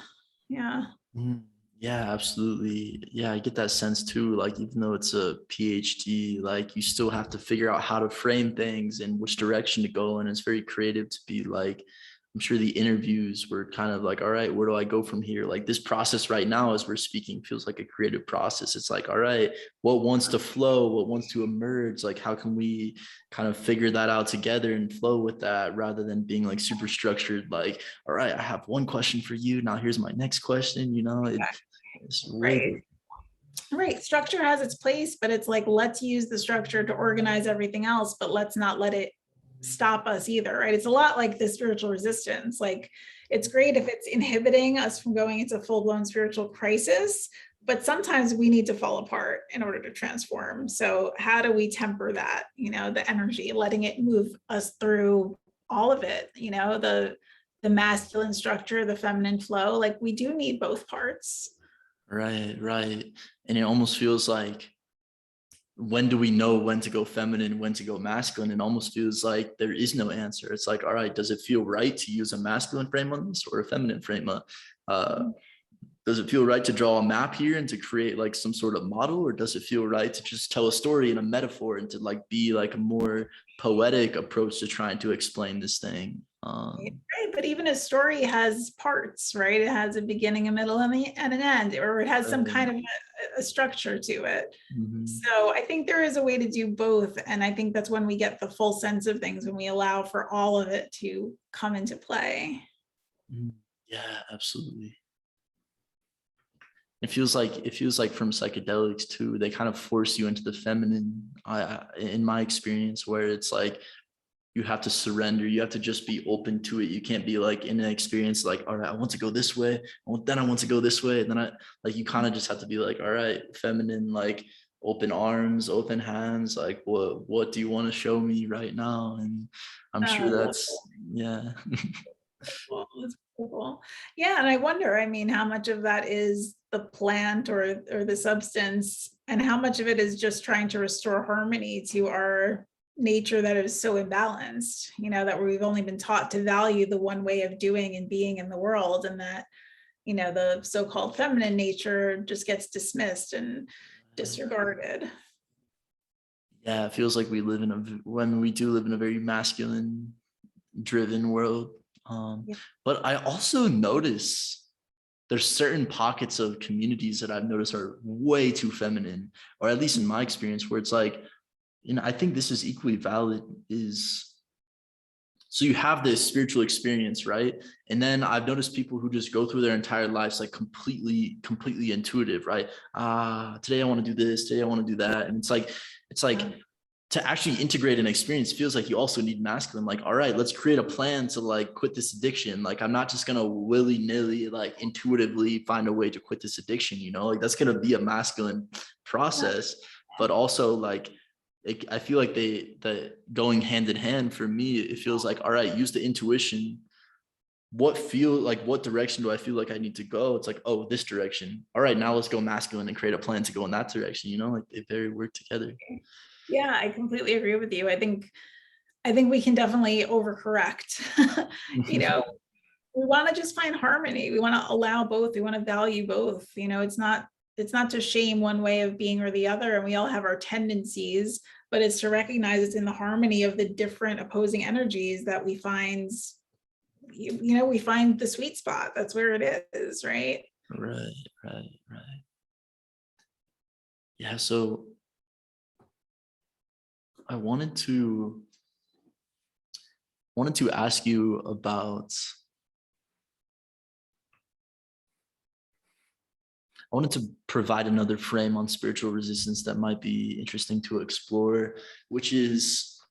S1: Mm, yeah, absolutely. Yeah, I get that sense too. Like, even though it's a PhD, like you still have to figure out how to frame things and which direction to go. And it's very creative to be like, I'm sure the interviews were kind of like, all right, where do I go from here? Like this process right now, as we're speaking, feels like a creative process. It's like, all right, what wants to flow, what wants to emerge? Like, how can we kind of figure that out together and flow with that rather than being like super structured, like, all right, I have one question for you. Now here's my next question. It's way.
S2: Right. Right. Structure has its place, but it's like, let's use the structure to organize everything else, but let's not let it stop us either. Right. It's a lot like the spiritual resistance. Like, it's great if it's inhibiting us from going into full-blown spiritual crisis, but sometimes we need to fall apart in order to transform. So how do we temper that, the energy, letting it move us through all of it, the masculine structure, the feminine flow, like we do need both parts.
S1: Right, right. And it almost feels like, when do we know when to go feminine, when to go masculine? It almost feels like there is no answer. It's like, all right, does it feel right to use a masculine frame on this or a feminine frame? Does it feel right to draw a map here and to create like some sort of model, or does it feel right to just tell a story and a metaphor and to like be like a more poetic approach to trying to explain this thing?
S2: Right, but even a story has parts, right? It has a beginning, a middle, and an end, or it has some kind of a structure to it. So I think there is a way to do both, and I think that's when we get the full sense of things, when we allow for all of it to come into play.
S1: Yeah, absolutely. It feels like from psychedelics too, they kind of force you into the feminine. In my experience, where it's like you have to surrender, you have to just be open to it. You can't be like in an experience like, all right, I want to go this way, then I want to go this way, and then I like, you kind of just have to be like, all right, feminine, like open arms, open hands, like what do you want to show me right now? And I'm sure that's, yeah.
S2: It's cool. Yeah, and I wonder, I mean, how much of that is the plant or the substance, and how much of it is just trying to restore harmony to our nature that is so imbalanced, that we've only been taught to value the one way of doing and being in the world, and that, the so-called feminine nature just gets dismissed and disregarded.
S1: Yeah, it feels like when we do live in a very masculine driven world.
S2: Yeah.
S1: But I also notice there's certain pockets of communities that I've noticed are way too feminine, or at least in my experience, where it's like, I think this is equally valid, is so you have this spiritual experience, right? And then I've noticed people who just go through their entire lives like completely intuitive, right? Today I want to do this, today I want to do that. And it's like to actually integrate an experience feels like you also need masculine. Like, all right, let's create a plan to like quit this addiction. Like, I'm not just gonna willy-nilly like intuitively find a way to quit this addiction, like that's gonna be a masculine process. But also like, I feel like that going hand in hand, for me, it feels like, all right, use the intuition. What direction do I feel like I need to go? It's like, oh, this direction. All right, now let's go masculine and create a plan to go in that direction. Like they very work together.
S2: Yeah, I completely agree with you. I think we can definitely overcorrect. We want to just find harmony. We want to allow both. We want to value both. It's not to shame one way of being or the other, and we all have our tendencies, but it's to recognize it's in the harmony of the different opposing energies that we find, we find the sweet spot. That's where it is, right?
S1: Right. Yeah, so I wanted to ask you about, I wanted to provide another frame on spiritual resistance that might be interesting to explore, which is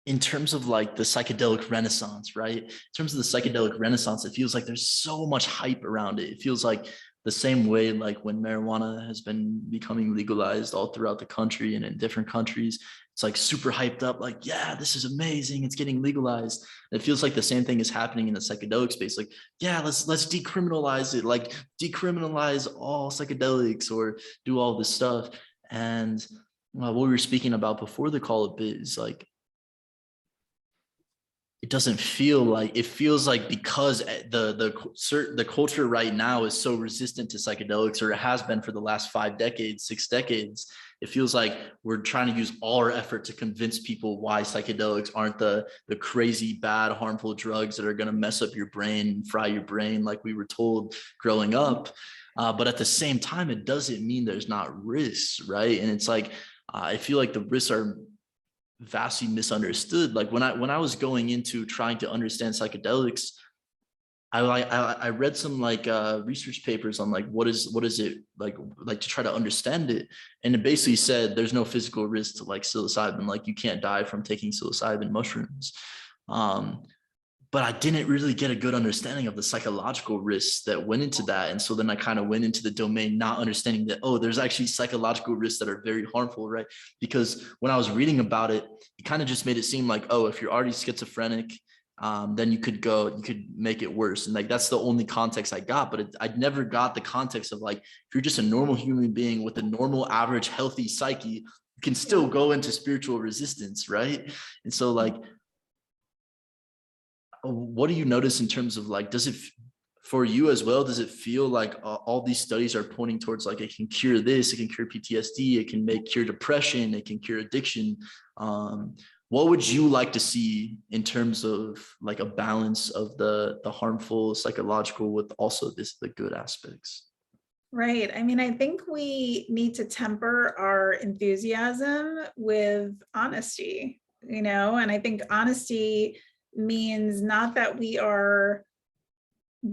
S1: in terms of like the psychedelic renaissance, right? In terms of the psychedelic renaissance, it feels like there's so much hype around it. It feels like the same way like when marijuana has been becoming legalized all throughout the country and in different countries, it's like super hyped up, like, yeah, this is amazing, it's getting legalized. It feels like the same thing is happening in the psychedelic space. Like, yeah, let's decriminalize it, like decriminalize all psychedelics or do all this stuff. And what we were speaking about before the call a bit is like, it doesn't feel like, it feels like because the culture right now is so resistant to psychedelics, or it has been for the last 5 decades, 6 decades, it feels like we're trying to use all our effort to convince people why psychedelics aren't the crazy, bad, harmful drugs that are going to mess up your brain and fry your brain like we were told growing up. But at the same time, it doesn't mean there's not risks, right? And it's like, I feel like the risks are vastly misunderstood. Like when I was going into trying to understand psychedelics, I read some like research papers on like what is it like to try to understand it, and it basically said there's no physical risk to like psilocybin, like you can't die from taking psilocybin mushrooms. But I didn't really get a good understanding of the psychological risks that went into that. And so then I kind of went into the domain not understanding that, oh, there's actually psychological risks that are very harmful, right? Because when I was reading about it, it kind of just made it seem like, oh, if you're already schizophrenic, then you could make it worse. And like, that's the only context I got, but I never got the context of like, if you're just a normal human being with a normal, average, healthy psyche, you can still go into spiritual resistance, right? And so like, what do you notice in terms of like, does it, for you as well, does it feel like all these studies are pointing towards like, it can cure this, it can cure PTSD, it can cure depression, it can cure addiction? What would you like to see in terms of like a balance of the harmful psychological with also the good aspects?
S2: Right. I mean, I think we need to temper our enthusiasm with honesty, and I think honesty means not that we are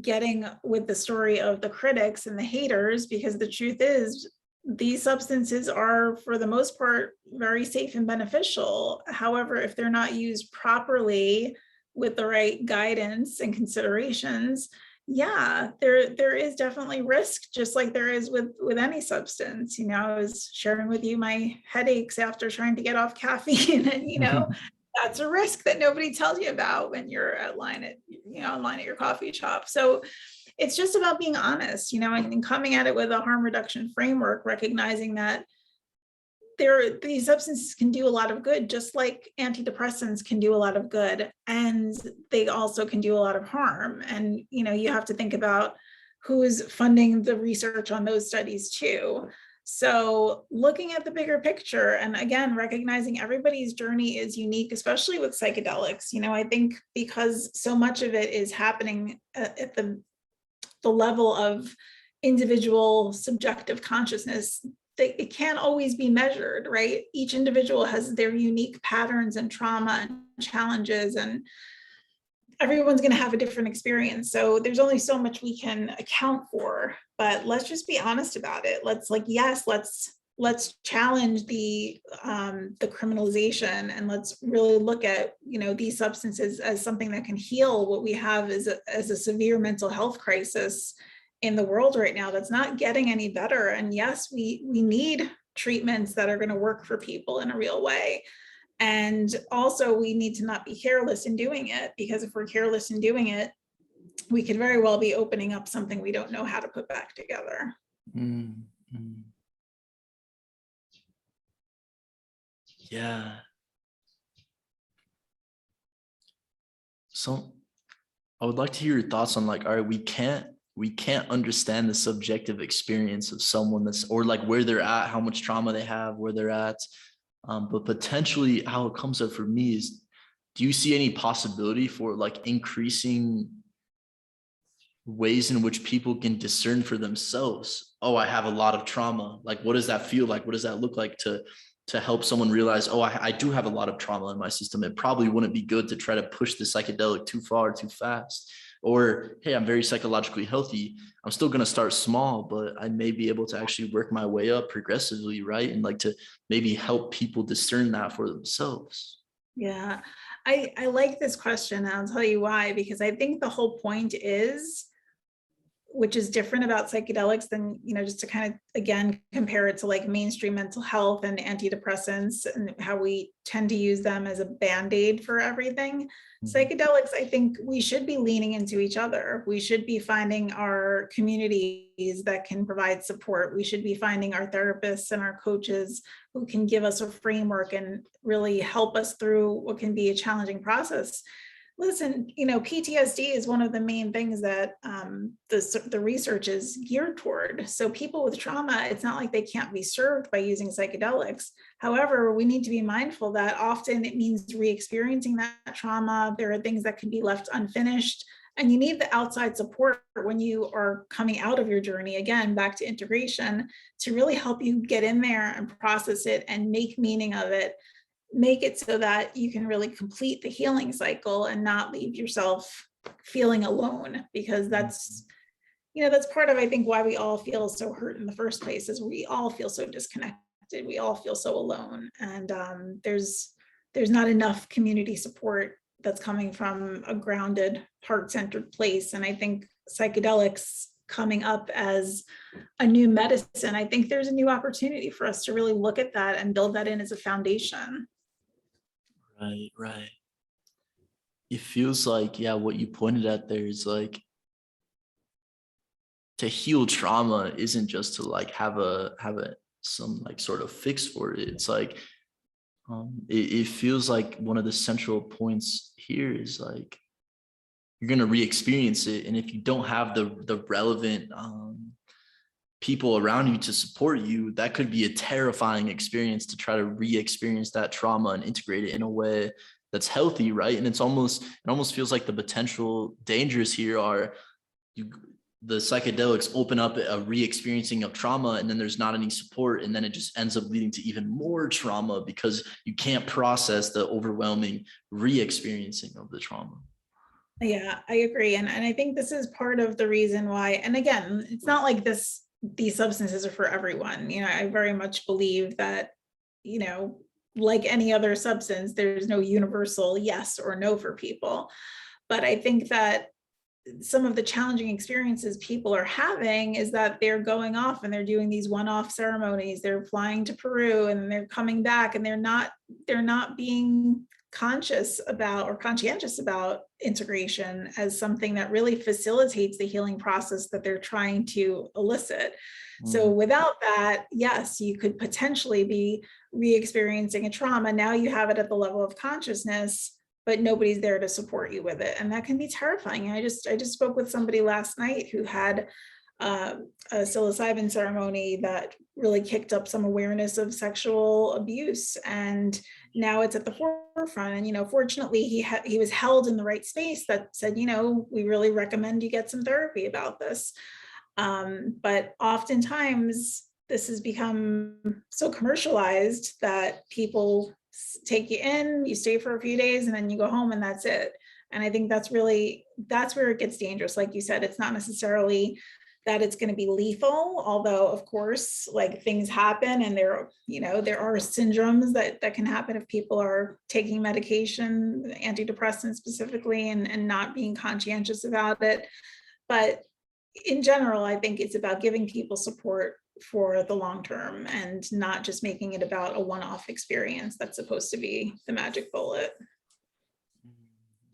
S2: getting with the story of the critics and the haters, because the truth is these substances are, for the most part, very safe and beneficial. However, if they're not used properly with the right guidance and considerations, yeah, there is definitely risk, just like there is with any substance. I was sharing with you my headaches after trying to get off caffeine, and that's a risk that nobody tells you about when you're in line at your coffee shop. So it's just about being honest, and coming at it with a harm reduction framework, recognizing that these substances can do a lot of good, just like antidepressants can do a lot of good, and they also can do a lot of harm. And you have to think about who's funding the research on those studies too. So looking at the bigger picture, and again, recognizing everybody's journey is unique, especially with psychedelics. I think because so much of it is happening at the level of individual subjective consciousness, it can't always be measured, right? Each individual has their unique patterns and trauma and challenges, and everyone's going to have a different experience. So there's only so much we can account for, but let's just be honest about it. Let's challenge the criminalization, and let's really look at these substances as something that can heal what we have as a severe mental health crisis in the world right now that's not getting any better. And yes, we need treatments that are going to work for people in a real way. And also we need to not be careless in doing it, because if we're careless in doing it, we could very well be opening up something we don't know how to put back together.
S1: Mm-hmm. Yeah. So I would like to hear your thoughts on like, all right, we can't understand the subjective experience of someone that's, or like where they're at, how much trauma they have, where they're at. But potentially how it comes up for me is, do you see any possibility for like increasing ways in which people can discern for themselves? Oh, I have a lot of trauma. Like, what does that feel like? What does that look like to help someone realize, oh, I do have a lot of trauma in my system. It probably wouldn't be good to try to push the psychedelic too far, too fast. Or, hey, I'm very psychologically healthy. I'm still going to start small, but I may be able to actually work my way up progressively, right? And like to maybe help people discern that for themselves.
S2: Yeah, I like this question, and I'll tell you why, because I think the whole point is, which is different about psychedelics than, just to kind of, again, compare it to like mainstream mental health and antidepressants and how we tend to use them as a Band-Aid for everything. Psychedelics, I think we should be leaning into each other. We should be finding our communities that can provide support. We should be finding our therapists and our coaches who can give us a framework and really help us through what can be a challenging process. Listen, PTSD is one of the main things that the research is geared toward. So people with trauma, it's not like they can't be served by using psychedelics. However, we need to be mindful that often it means re-experiencing that trauma. There are things that can be left unfinished, and you need the outside support when you are coming out of your journey, again, back to integration, to really help you get in there and process it and make meaning of it. Make it so that you can really complete the healing cycle and not leave yourself feeling alone, because that's part of, I think, why we all feel so hurt in the first place, is we all feel so disconnected. We all feel so alone. And there's not enough community support that's coming from a grounded, heart-centered place. And I think psychedelics coming up as a new medicine, I think there's a new opportunity for us to really look at that and build that in as a foundation.
S1: Right. It feels like, yeah, what you pointed at there is like, to heal trauma isn't just to like have some like sort of fix for it. It's like, it feels like one of the central points here is like, you're going to re-experience it. And if you don't have the relevant people around you to support you, that could be a terrifying experience to try to re-experience that trauma and integrate it in a way that's healthy, right? And it almost feels like the potential dangers here are the psychedelics open up a re-experiencing of trauma, and then there's not any support, and then it just ends up leading to even more trauma because you can't process the overwhelming re-experiencing of the trauma.
S2: Yeah, I agree. And I think this is part of the reason why, and again, it's not like these substances are for everyone. I very much believe that, like any other substance, there's no universal yes or no for people. But I think that some of the challenging experiences people are having is that they're going off and they're doing these one-off ceremonies. They're flying to Peru and they're coming back, and they're not being conscious about or conscientious about integration as something that really facilitates the healing process that they're trying to elicit. So without that, yes, you could potentially be re-experiencing a trauma. Now you have it at the level of consciousness, but nobody's there to support you with it. And that can be terrifying. I just spoke with somebody last night who had a psilocybin ceremony that really kicked up some awareness of sexual abuse. And now it's at the forefront. And, fortunately, he was held in the right space that said, we really recommend you get some therapy about this. But oftentimes this has become so commercialized that people take you in, you stay for a few days, and then you go home, and that's it. And I think that's where it gets dangerous. Like you said, it's not necessarily that it's going to be lethal, although of course, like, things happen, and there are syndromes that can happen if people are taking medication, antidepressants specifically, and not being conscientious about it. But in general, I think it's about giving people support for the long term and not just making it about a one-off experience that's supposed to be the magic bullet.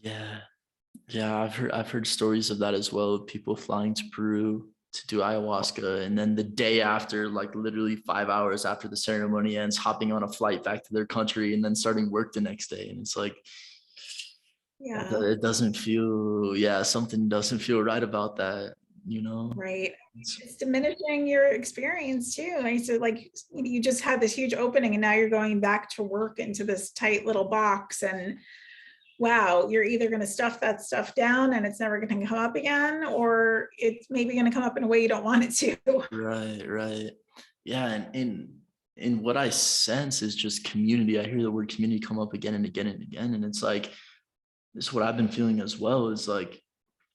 S1: Yeah, I've heard stories of that as well. People flying to Peru to do ayahuasca, and then the day after, like literally 5 hours after the ceremony ends, hopping on a flight back to their country and then starting work the next day. And it's like, it doesn't feel, something doesn't feel right about that.
S2: Right. It's diminishing your experience too. I said, like, you just had this huge opening, and now you're going back to work into this tight little box, and wow, you're either going to stuff that stuff down and it's never going to come up again, or it's maybe going to come up in a way you don't want it to.
S1: Right. Yeah. And what I sense is just community. I hear the word community come up again and again and again. And it's like, this is what I've been feeling as well, is like,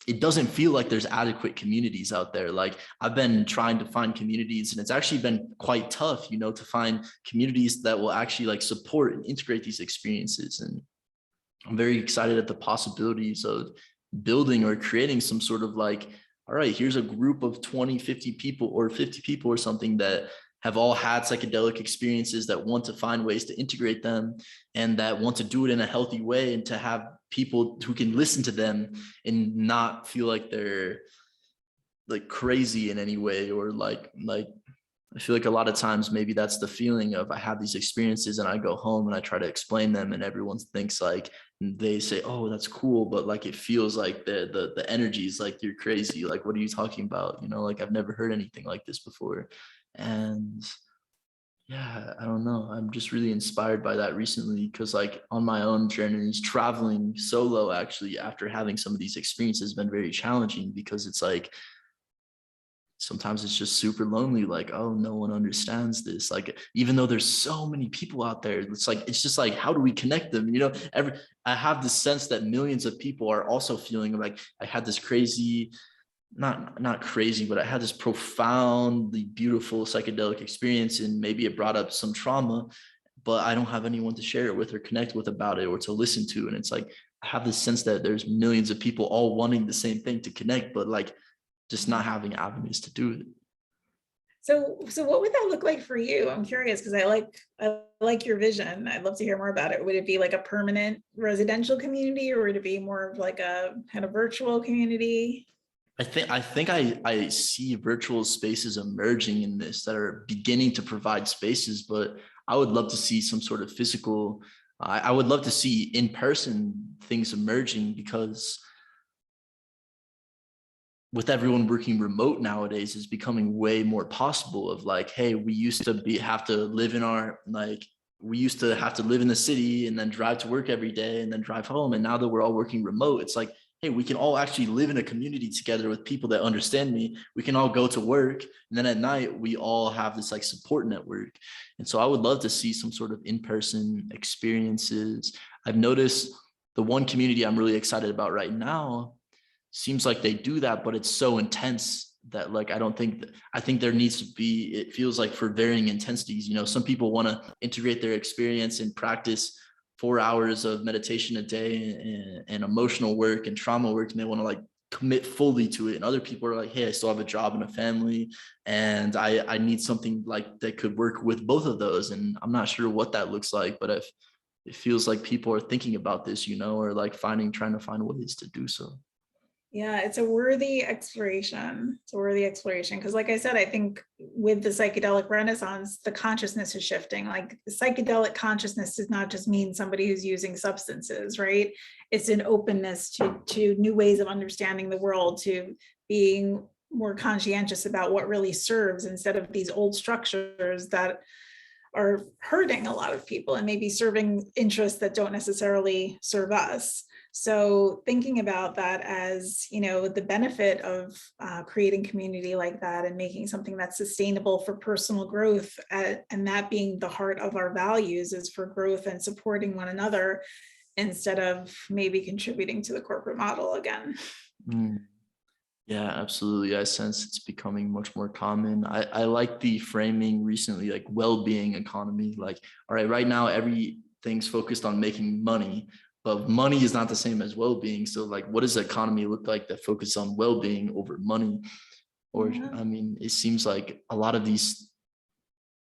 S1: it doesn't feel like there's adequate communities out there. Like, I've been trying to find communities, and it's actually been quite tough, to find communities that will actually like support and integrate these experiences. And I'm very excited at the possibilities of building or creating some sort of like, all right, here's a group of 20, 50 people or 50 people or something that have all had psychedelic experiences, that want to find ways to integrate them, and that want to do it in a healthy way, and to have people who can listen to them and not feel like they're like crazy in any way, or like I feel like a lot of times maybe that's the feeling of I have these experiences and I go home and I try to explain them and everyone thinks like, they say, oh, that's cool, but like it feels like the energy is like, you're crazy, like what are you talking about, you know, like I've never heard anything like this before. And yeah, I don't know, I'm just really inspired by that recently, because like on my own journeys, traveling solo actually after having some of these experiences has been very challenging, because it's like sometimes it's just super lonely, like, oh, no one understands this, like even though there's so many people out there, it's like, it's just like, how do we connect them, you know? I have this sense that millions of people are also feeling like I had this crazy, not crazy, but I had this profoundly beautiful psychedelic experience, and maybe it brought up some trauma, but I don't have anyone to share it with or connect with about it or to listen to. And it's like I have this sense that there's millions of people all wanting the same thing, to connect, but like just not having avenues to do it.
S2: So what would that look like for you? I'm curious because I like your vision. I'd love to hear more about it. Would it be like a permanent residential community, or would it be more of like a kind of virtual community?
S1: I see virtual spaces emerging in this that are beginning to provide spaces, but I would love to see some sort of physical, I would love to see in-person things emerging, because with everyone working remote nowadays, is becoming way more possible of like, hey, we used to have to live in our, like, we used to have to live in the city and then drive to work every day and then drive home. And now that we're all working remote, it's like, hey, we can all actually live in a community together with people that understand me. We can all go to work, and then at night we all have this like support network. And so I would love to see some sort of in-person experiences. I've noticed the one community I'm really excited about right now seems like they do that, but it's so intense that like I think there needs to be, it feels like for varying intensities, you know, some people want to integrate their experience and practice 4 hours of meditation a day and emotional work and trauma work, and they want to like commit fully to it. And other people are like, hey, I still have a job and a family, and I need something like that could work with both of those. And I'm not sure what that looks like, but if it feels like people are thinking about this, you know, or like trying to find ways to do so.
S2: Yeah, it's a worthy exploration. It's a worthy exploration because, like I said, I think with the psychedelic renaissance, the consciousness is shifting. Like psychedelic consciousness does not just mean somebody who's using substances, right? It's an openness to new ways of understanding the world, to being more conscientious about what really serves instead of these old structures that are hurting a lot of people and maybe serving interests that don't necessarily serve us. So thinking about that as, you know, the benefit of creating community like that and making something that's sustainable for personal growth, and that being the heart of our values is for growth and supporting one another instead of maybe contributing to the corporate model again.
S1: Mm. Yeah, absolutely. I sense it's becoming much more common. I like the framing recently, like well-being economy. Like, all right, right now everything's focused on making money, but money is not the same as well-being. So like, what does the economy look like that focuses on well-being over money? Or,
S2: Yeah.
S1: I mean, it seems like a lot of these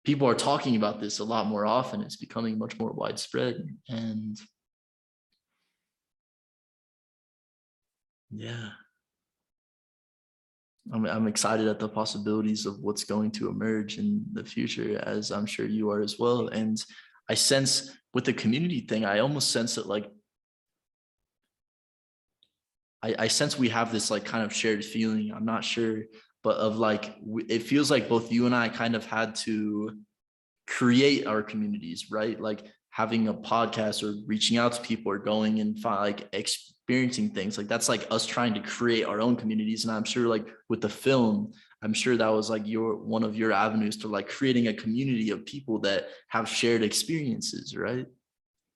S1: people are talking about this a lot more often. It's becoming much more widespread. And yeah. I'm excited at the possibilities of what's going to emerge in the future, as I'm sure you are as well. And I sense with the community thing, I almost sense that like, I sense we have this like kind of shared feeling, I'm not sure, but of like, it feels like both you and I kind of had to create our communities, right? Like having a podcast or reaching out to people or going and like experiencing things like that's like us trying to create our own communities. And I'm sure like with the film, I'm sure that was like one of your avenues to like creating a community of people that have shared experiences, right?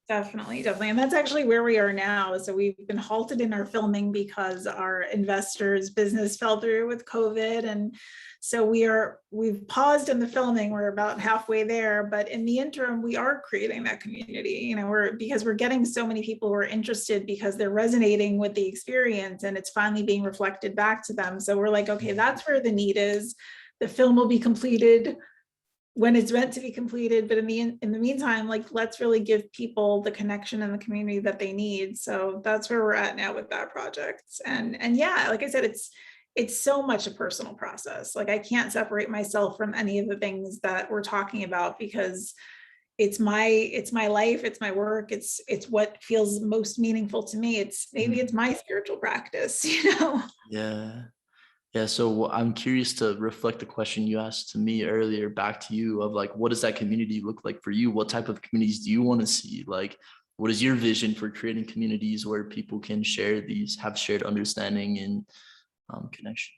S2: Definitely, definitely. And that's actually where we are now. So we've been halted in our filming because our investors' business fell through with COVID. And so we've paused in the filming. We're about halfway there, but in the interim, we are creating that community, you know, because we're getting so many people who are interested because they're resonating with the experience and it's finally being reflected back to them. So we're like, okay, that's where the need is. The film will be completed when it's meant to be completed, but in the meantime, like let's really give people the connection and the community that they need. So that's where we're at now with that project. And yeah, like I said, it's so much a personal process. Like I can't separate myself from any of the things that we're talking about because it's my life, it's my work, it's what feels most meaningful to me. Maybe it's my spiritual practice, you know.
S1: Yeah. Yeah. So I'm curious to reflect the question you asked to me earlier back to you of like, what does that community look like for you? What type of communities do you want to see? Like, what is your vision for creating communities where people can have shared understanding and connection?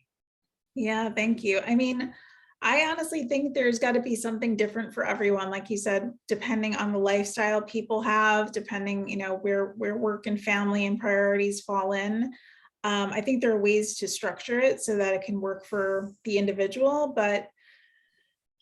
S2: Yeah, thank you. I mean, I honestly think there's got to be something different for everyone. Like you said, depending on the lifestyle people have, depending, you know, where work and family and priorities fall in. I think there are ways to structure it so that it can work for the individual. But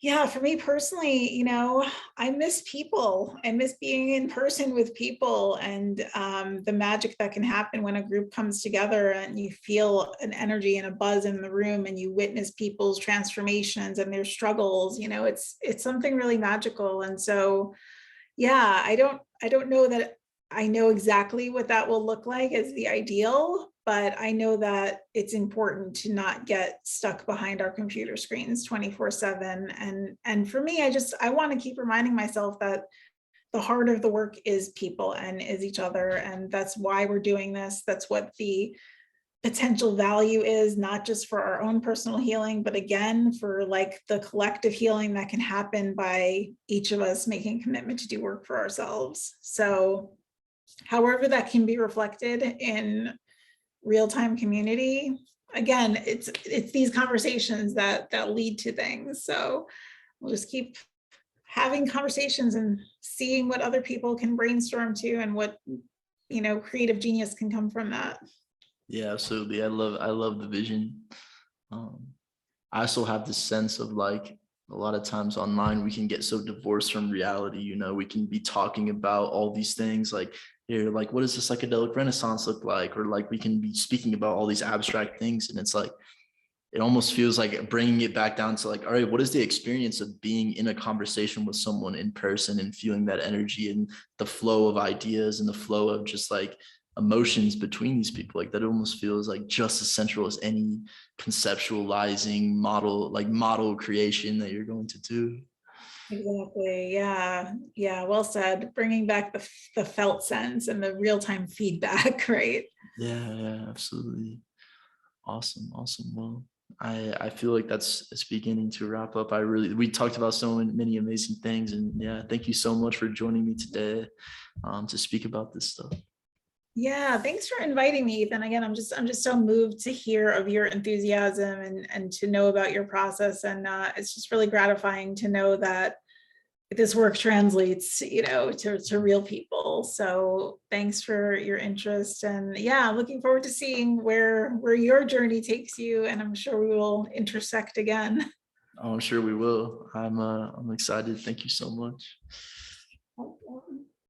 S2: yeah, for me personally, you know, I miss people. I miss being in person with people and the magic that can happen when a group comes together and you feel an energy and a buzz in the room and you witness people's transformations and their struggles. You know, it's something really magical. And so, yeah, I don't know that I know exactly what that will look like as the ideal, but I know that it's important to not get stuck behind our computer screens 24/7. And for me, I want to keep reminding myself that the heart of the work is people and is each other. And that's why we're doing this. That's what the potential value is, not just for our own personal healing, but again, for like the collective healing that can happen by each of us making a commitment to do work for ourselves. So however that can be reflected in real-time community, again, it's these conversations that lead to things. So we'll just keep having conversations and seeing what other people can brainstorm to and what, you know, creative genius can come from that.
S1: Yeah, absolutely. I love the vision. Um, I also have this sense of like a lot of times online we can get so divorced from reality. You know, we can be talking about all these things like here, like what does the psychedelic renaissance look like, or like we can be speaking about all these abstract things, and it's like it almost feels like bringing it back down to like, all right, what is the experience of being in a conversation with someone in person and feeling that energy and the flow of ideas and the flow of just like emotions between these people? Like that almost feels like just as central as any conceptualizing model creation that you're going to do.
S2: Exactly. Yeah. Yeah. Well said. Bringing back the felt sense and the real-time feedback, right?
S1: Yeah, absolutely. Awesome. Well, I feel like it's beginning to wrap up. We talked about so many amazing things, and yeah, thank you so much for joining me today to speak about this stuff.
S2: Yeah, thanks for inviting me, Ethan. Again, I'm just so moved to hear of your enthusiasm and to know about your process. And it's just really gratifying to know that this work translates, you know, to real people. So thanks for your interest. And yeah, I'm looking forward to seeing where your journey takes you. And I'm sure we will intersect again.
S1: Oh, I'm sure we will. I'm excited. Thank you so much.